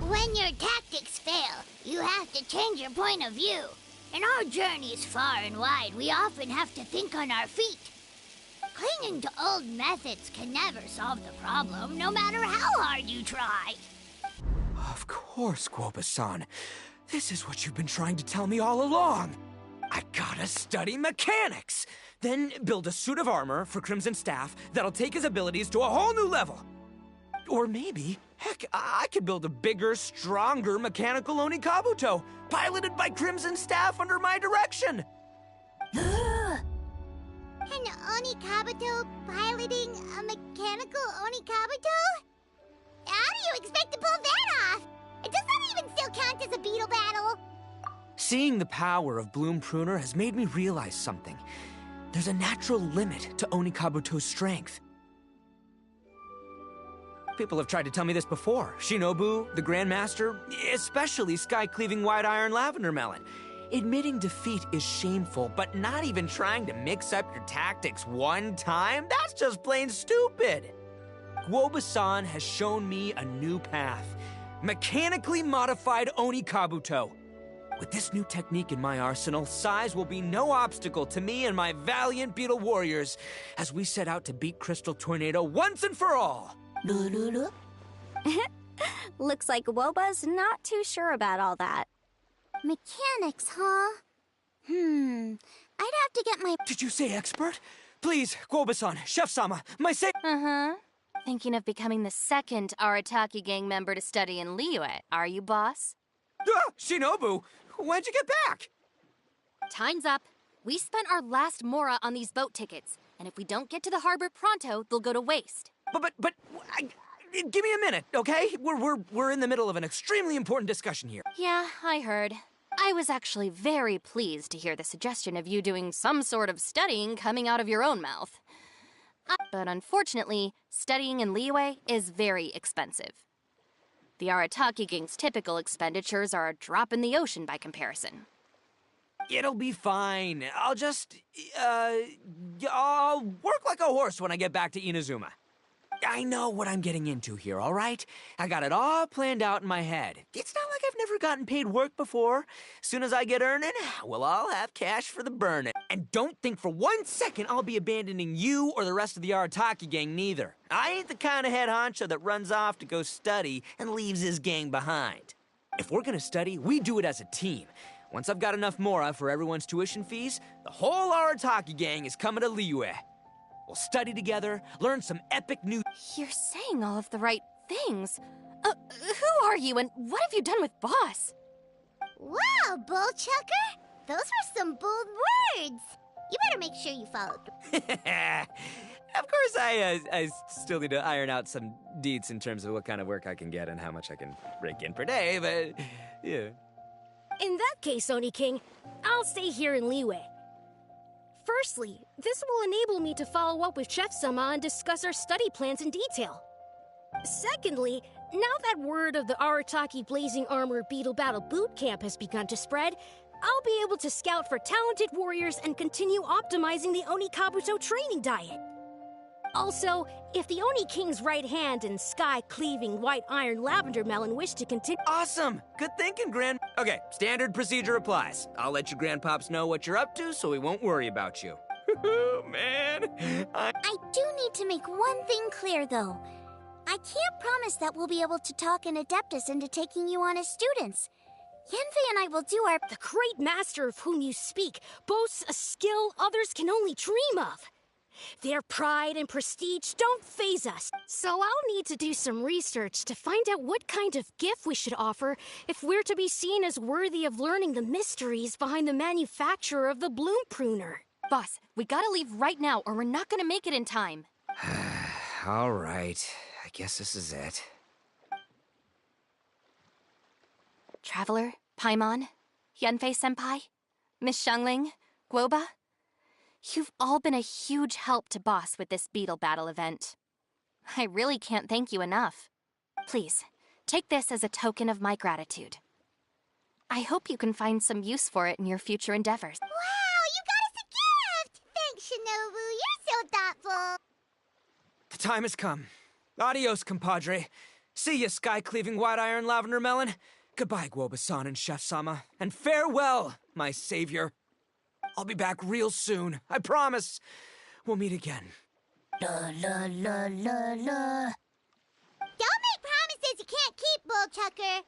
When your tactics fail, you have to change your point of view. In our journeys far and wide, we often have to think on our feet. Clinging to old methods can never solve the problem, no matter how hard you try. Of course, Guoba-san. This is what you've been trying to tell me all along. I gotta study mechanics, then build a suit of armor for Crimson Staff that'll take his abilities to a whole new level. Or maybe, heck, I could build a bigger, stronger mechanical Oni Kabuto, piloted by Crimson Staff under my direction. An Oni Kabuto piloting a mechanical Oni Kabuto? How do you expect to pull that off? Does that even still count as a beetle battle? Seeing the power of Bloom Pruner has made me realize something. There's a natural limit to Oni Kabuto's strength. People have tried to tell me this before. Shinobu, the Grandmaster, especially Sky-Cleaving White Iron Lavender Melon. Admitting defeat is shameful, but not even trying to mix up your tactics one time? That's just plain stupid! Guoba-san has shown me a new path. Mechanically modified Oni Kabuto. With this new technique in my arsenal, size will be no obstacle to me and my valiant beetle warriors as we set out to beat Crystal Tornado once and for all! Looks like Woba's not too sure about all that. Mechanics, huh? I'd have to get my... Did you say expert? Please, Guoba-san, Chef-sama, my say... Thinking of becoming the second Arataki gang member to study in Liyue, are you, boss? Shinobu, when'd you get back? Time's up. We spent our last mora on these boat tickets, and if we don't get to the harbor pronto, they'll go to waste. But, give me a minute, okay? We're in the middle of an extremely important discussion here. Yeah, I heard. I was actually very pleased to hear the suggestion of you doing some sort of studying coming out of your own mouth. But unfortunately, studying in Liyue is very expensive. The Arataki gang's typical expenditures are a drop in the ocean by comparison. It'll be fine. I'll work like a horse when I get back to Inazuma. I know what I'm getting into here, all right? I got it all planned out in my head. It's not like I've never gotten paid work before. Soon as I get earning, we'll all have cash for the burning. And don't think for 1 second I'll be abandoning you or the rest of the Arataki gang neither. I ain't the kind of head honcho that runs off to go study and leaves his gang behind. If we're gonna study, we do it as a team. Once I've got enough mora for everyone's tuition fees, the whole Arataki gang is coming to Liyue. We'll study together, learn some epic new... You're saying all of the right things. Who are you, and what have you done with Boss? Wow, Bullchucker! Those were some bold words! You better make sure you follow through. Of course, I still need to iron out some deets in terms of what kind of work I can get and how much I can rake in per day, but... yeah. In that case, Oni King, I'll stay here in Liyue. Firstly, this will enable me to follow up with Chef-sama and discuss our study plans in detail. Secondly, now that word of the Arataki Blazing Armor Beetle Battle Boot Camp has begun to spread, I'll be able to scout for talented warriors and continue optimizing the Oni Kabuto training diet. Also, if the Oni King's right hand and sky-cleaving white iron lavender melon wish to continue— Awesome! Good thinking, Grand. Okay, standard procedure applies. I'll let your grandpops know what you're up to so we won't worry about you. Man, I do need to make one thing clear, though. I can't promise that we'll be able to talk an Adeptus into taking you on as students. Yenvei and I will do our— The great master of whom you speak boasts a skill others can only dream of. Their pride and prestige don't faze us, so I'll need to do some research to find out what kind of gift we should offer if we're to be seen as worthy of learning the mysteries behind the manufacture of the bloom pruner. Boss, we gotta leave right now or we're not gonna make it in time. All right, I guess this is it. Traveler, Paimon, Yenfei-senpai, Miss Xiangling, Guoba, you've all been a huge help to Boss with this beetle battle event. I really can't thank you enough. Please, take this as a token of my gratitude. I hope you can find some use for it in your future endeavors. Wow, you got us a gift! Thanks, Shinobu. You're so thoughtful. The time has come. Adios, compadre. See ya, sky-cleaving white iron lavender melon. Goodbye, Guoba-san and Chef-sama. And farewell, my savior. I'll be back real soon. I promise. We'll meet again. La la la la la. Don't make promises you can't keep, Bullchucker.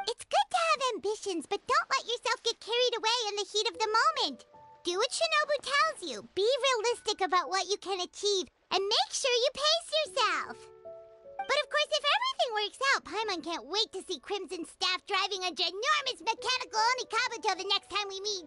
It's good to have ambitions, but don't let yourself get carried away in the heat of the moment. Do what Shinobu tells you. Be realistic about what you can achieve, and make sure you pace yourself. But of course, if everything works out, Paimon can't wait to see Crimson Staff driving a ginormous mechanical Oni Kabuto the next time we meet.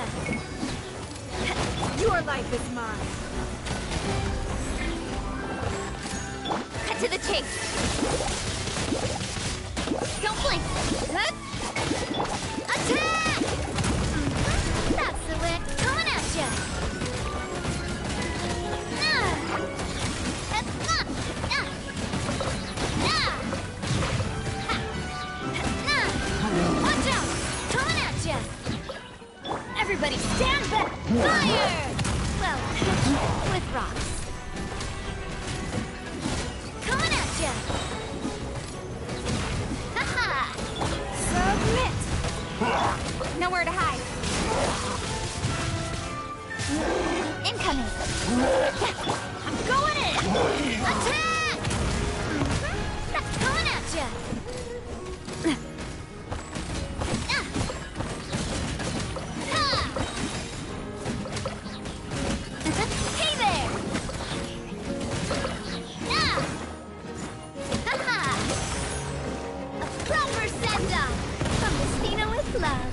ya! Your life is mine. Cut to the chase! Don't blink! Huh? Attack! That's the way. Coming at ya! Watch out! Coming at ya! Everybody stand back! Fire! Well, with rocks. Coming at ya! Haha! Submit! Nowhere to hide. Incoming! I'm going in! Attack! Coming at ya! Hey there! A proper send-off from the Spina with love.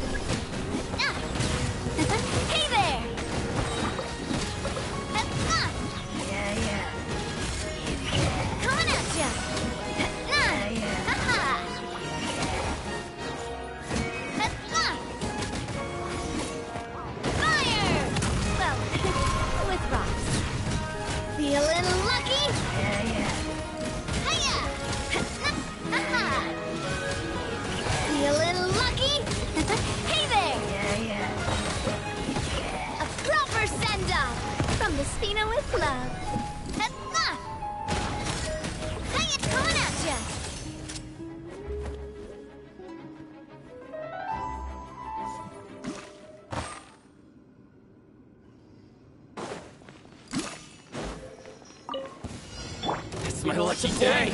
Hey there! Yeah. Coming at ya! Fire! Well, with rocks. Feeling lucky? Yeah. Hiya! Feeling lucky? Hey there! Yeah. A proper send-off from the Spina with love. Hiya! Coming at ya! It's my lucky day!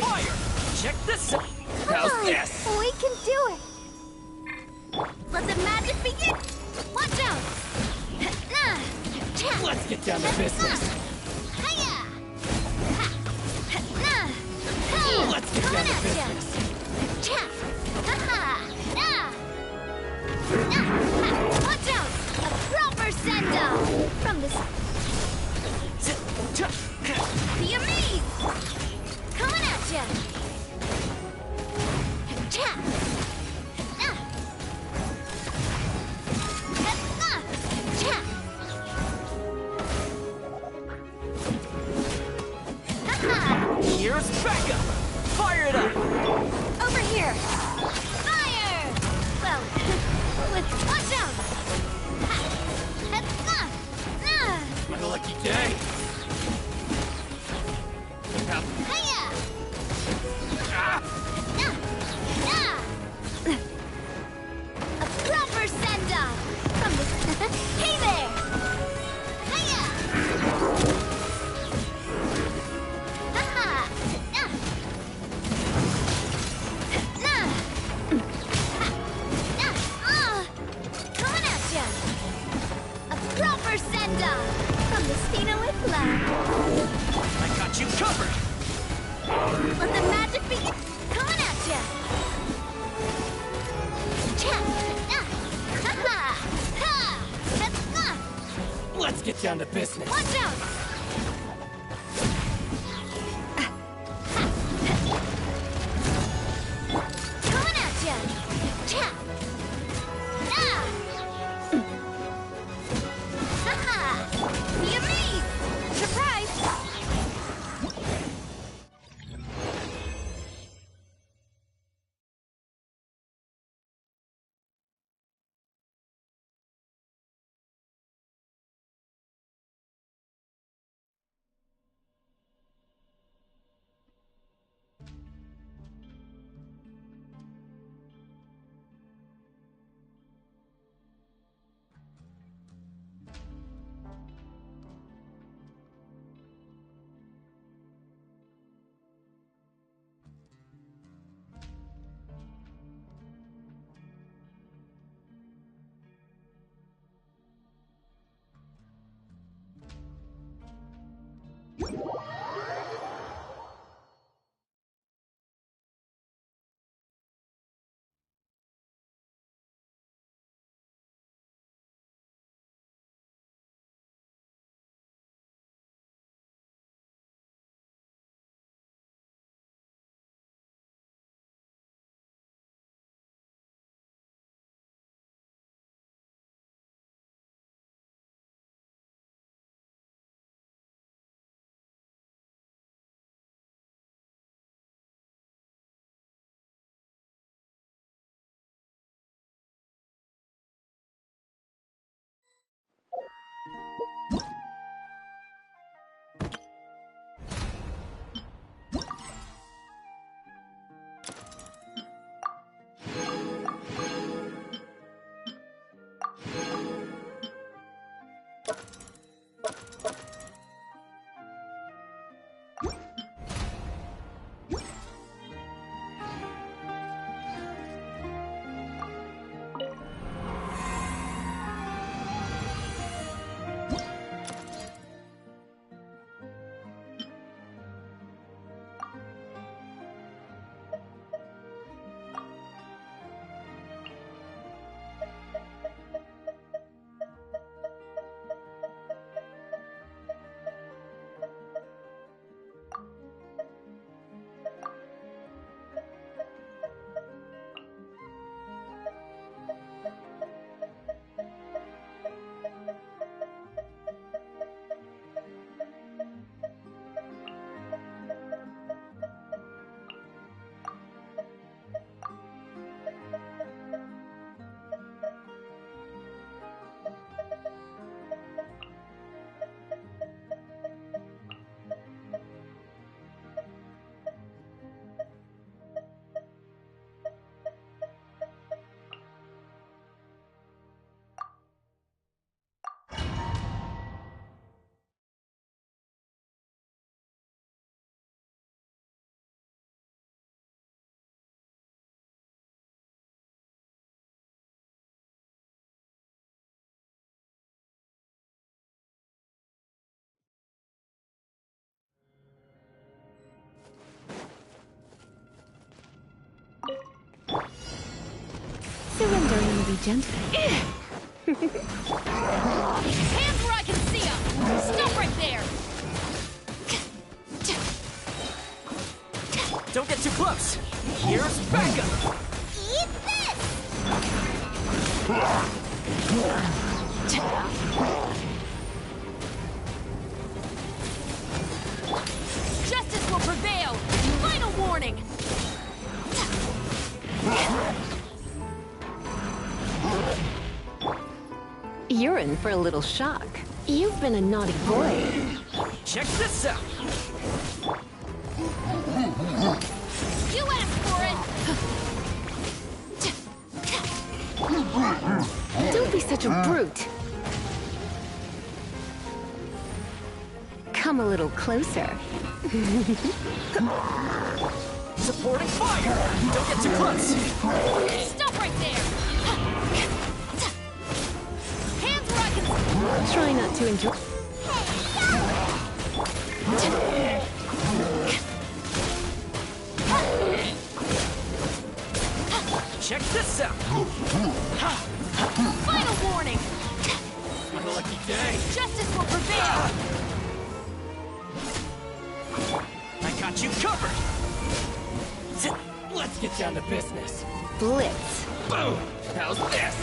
Check this out! How's this? We can do it! Let the magic begin! Watch out! Let's get down to business! Hiya! Let's get down to business! Watch out! A proper send-off from the... Be amazed! Coming at ya! Here's Becca! Fire it up! Over here! Fire! Well, with... Watch out! My lucky day! Hiya! A proper send-off from the... Hey there! Hiya! Coming at ya! A proper send-off from the Spina with love. I got you covered! Let the magic begin! Coming at ya! Let's get down to business! Watch out! Surrendering will be gentle. Hands where I can see them! Stop right there! Don't get too close! Here's backup! Eat this! Justice will prevail! Final warning! You're in for a little shock. You've been a naughty boy. Check this out! You asked for it! Don't be such a brute. Come a little closer. Supporting fire! Don't get too close! Stop right there! Hands where I can... Try not to enjoy... Check this out! Final warning! Unlucky day! Justice will prevail! I got you covered! Let's get down to business! Blitz. Boom! How's this?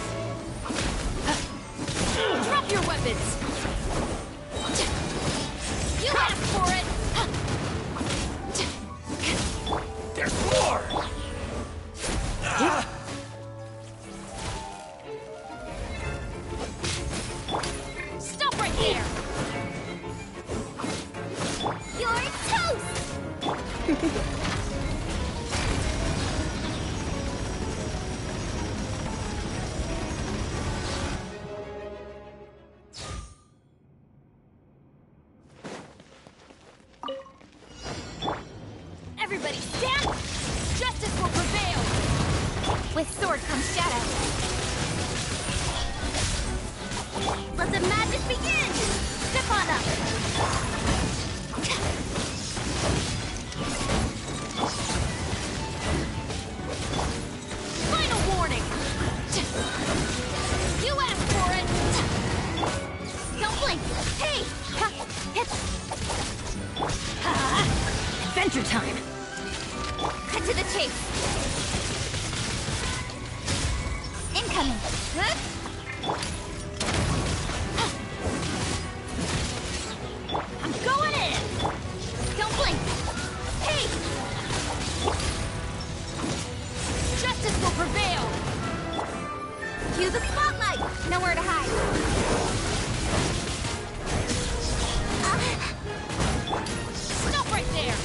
Drop your weapons! You asked for it! There's more! Stop right there! You're toast! Everybody stand! Justice will prevail! With sword comes shadow. Let the magic begin! Step on up. Final warning! You asked for it! Don't blink. Hey! Adventure time! Cut to the chase. Incoming. I'm going in! Don't blink. Hey! Justice will prevail! Cue the spotlight. Nowhere to hide. Stop right there!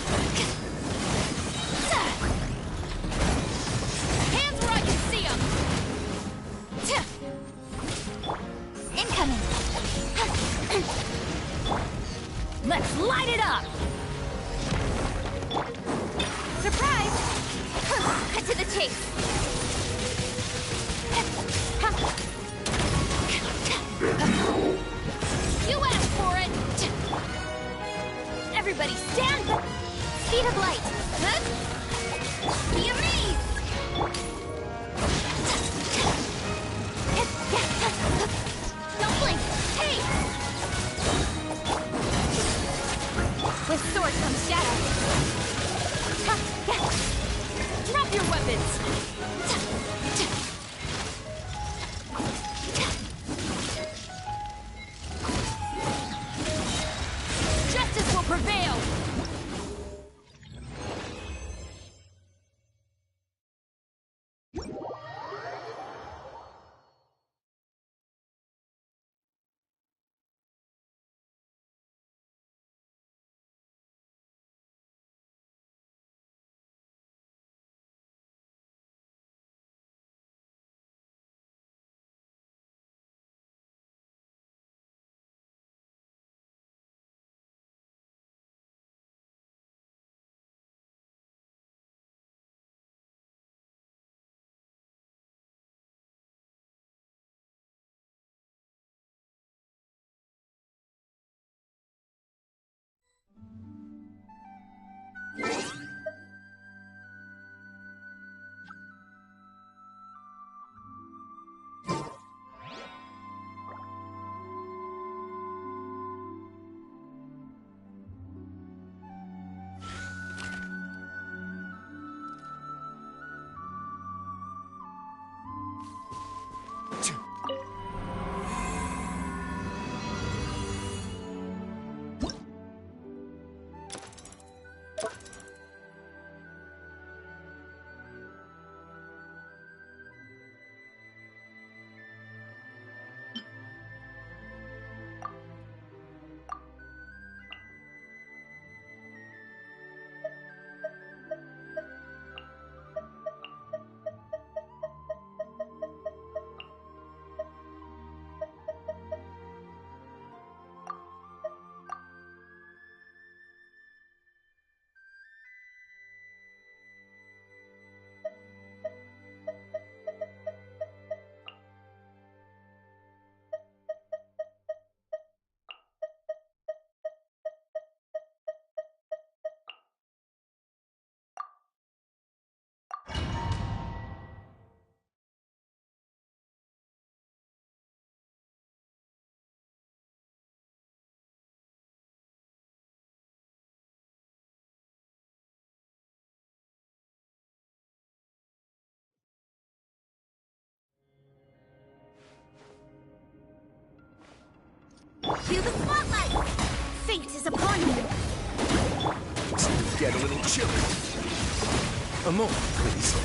Let's light it up! Surprise! Cut to the chase. You asked for it! Everybody stand! Speed of light! Be amazed! Don't blink! Hey! With sword comes shadow. Drop your weapons! Justice will prevail! Cue the spotlight! Fate is upon you! Get a little chilly. A moment, please.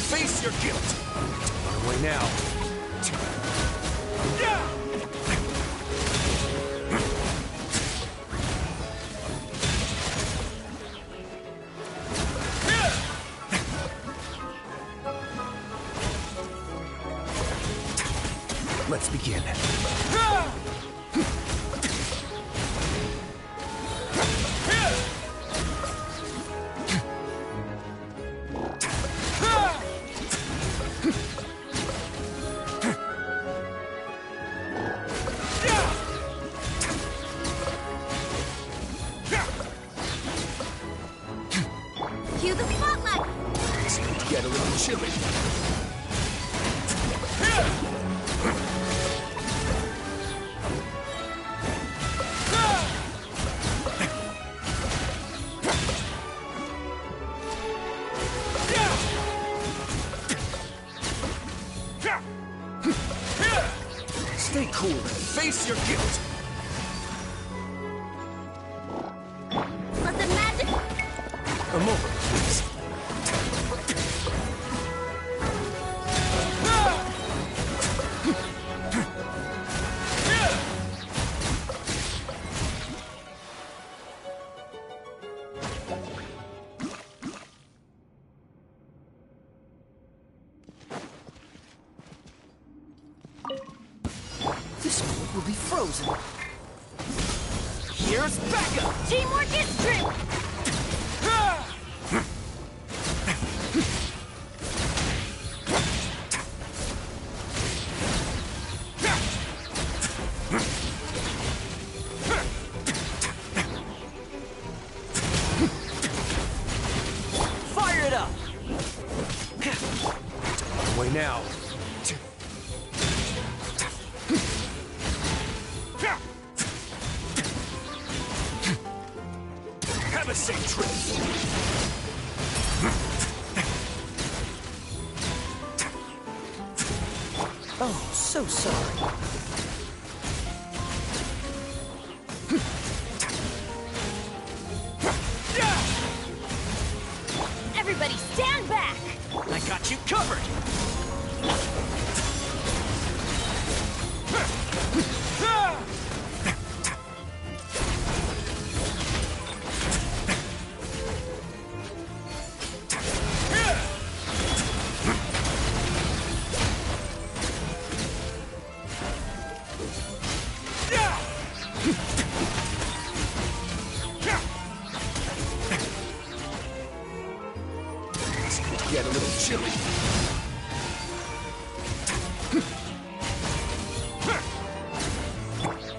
Face your guilt! On the way now. Let's begin. Cue the spotlight! It's going to get a little chilly. Stay cool and face your guilt. Let the magic... A Come over, please. This one will be frozen. Here's backup! Teamwork is true! Fire it up! Way now. Have a safe trip. Oh, so sorry. Everybody stand back! I got you covered! Get a little chilly.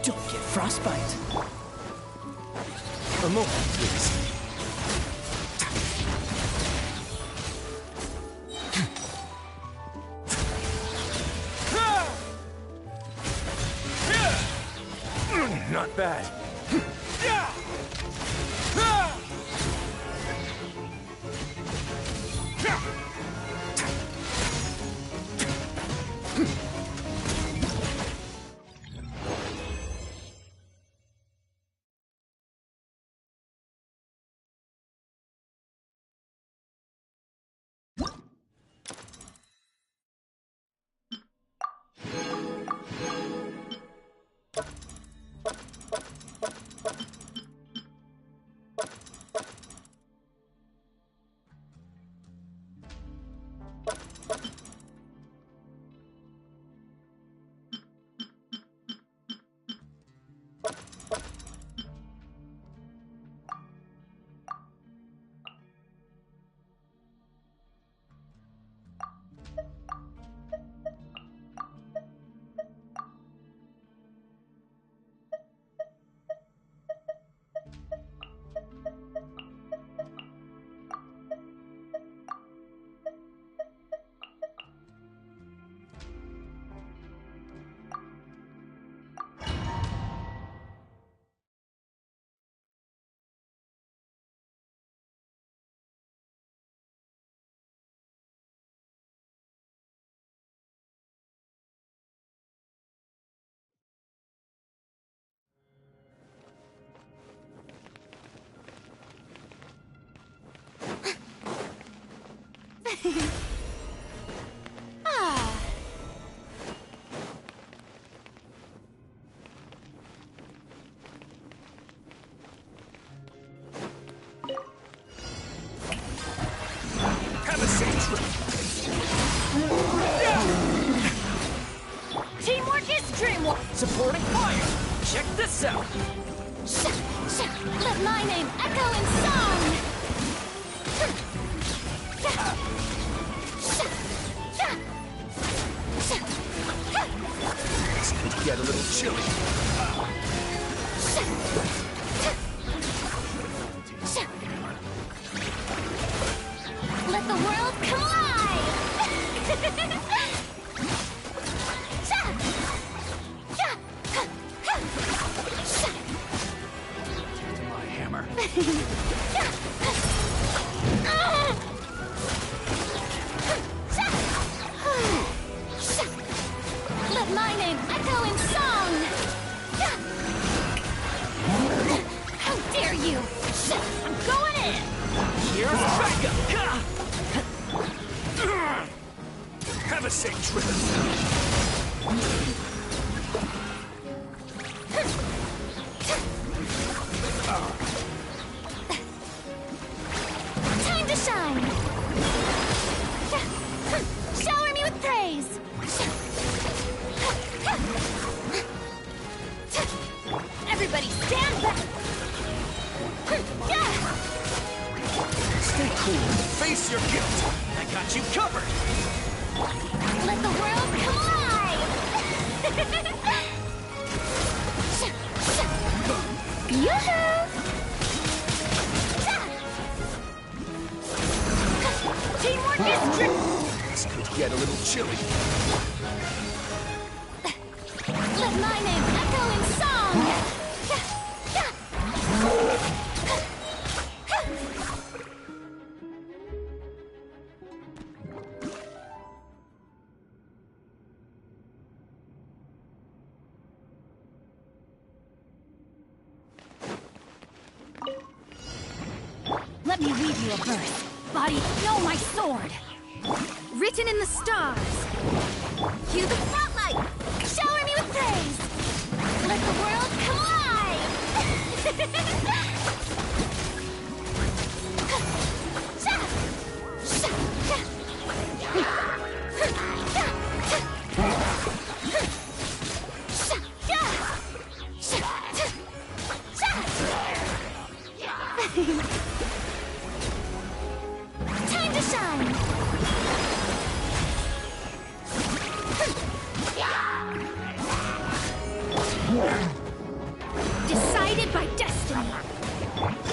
Don't get frostbite. A moment, please. Not bad. Have a safe trip. Teamwork is dreamwork! Supporting fire! Check this out! Let my name echo in song! It's gonna get a little chilly. Let the world come alive! My hammer. Let my name echo in song! How dare you! I'm going in! Here's backup! Have a safe trip! Time to shine! Shower me with praise! Everybody stand back! Stay cool. Face your guilt. I got you covered. Let the world collide! Yoo-hoo! Teamwork is This could get a little chilly. Let my name echo in song! Let me read you a verse. Body, know my sword. Written in the stars. Cue the spotlight. Shower me with praise. Let the world Time to shine. Decided by destiny.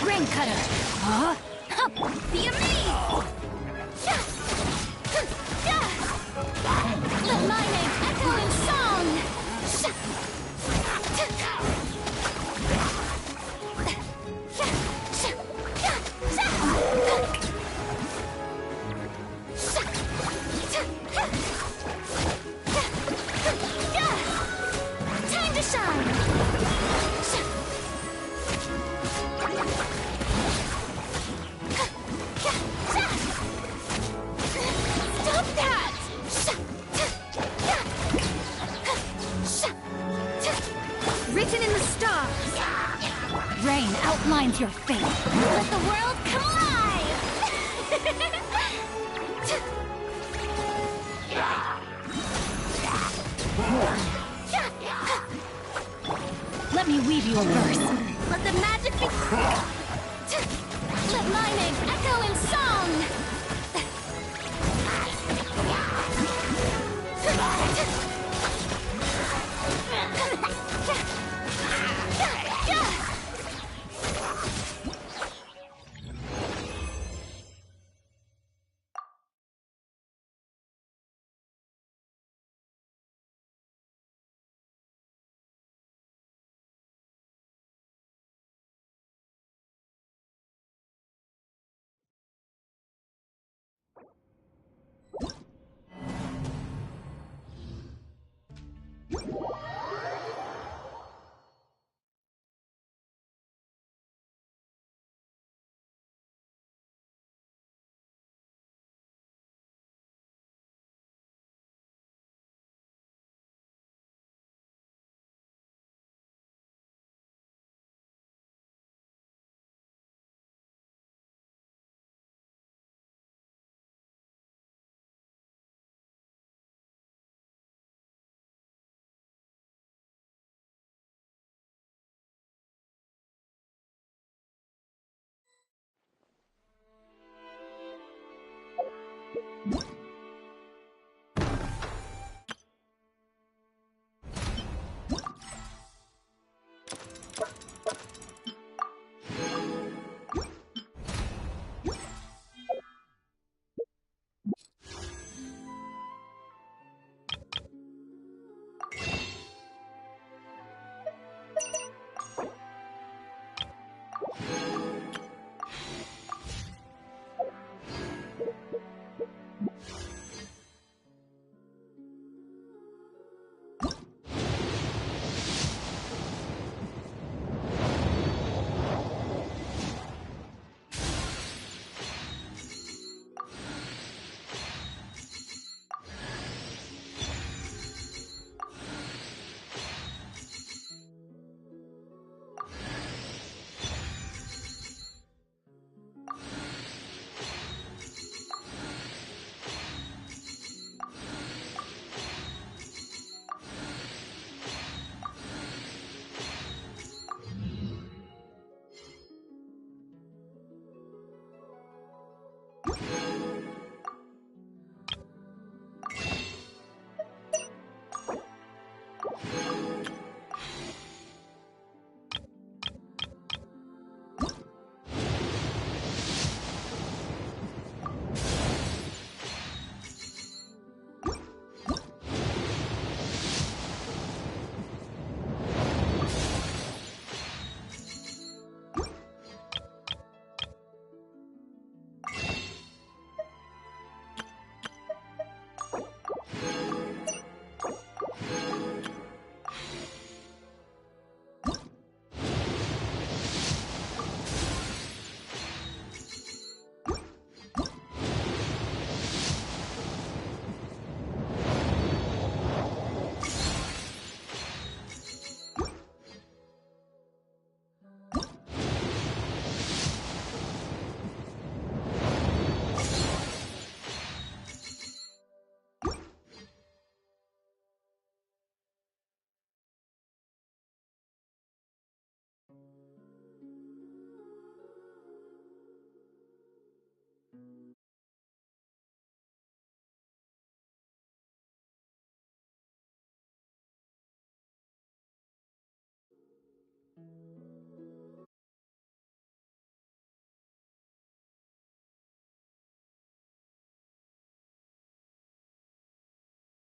Ring cutter. Huh? The amaze. Let my name echo in song. Time to shine. Stop that! Written in the stars. Rain outlines your fate. Let the world come alive! Let me weave you a verse. Let the magic be...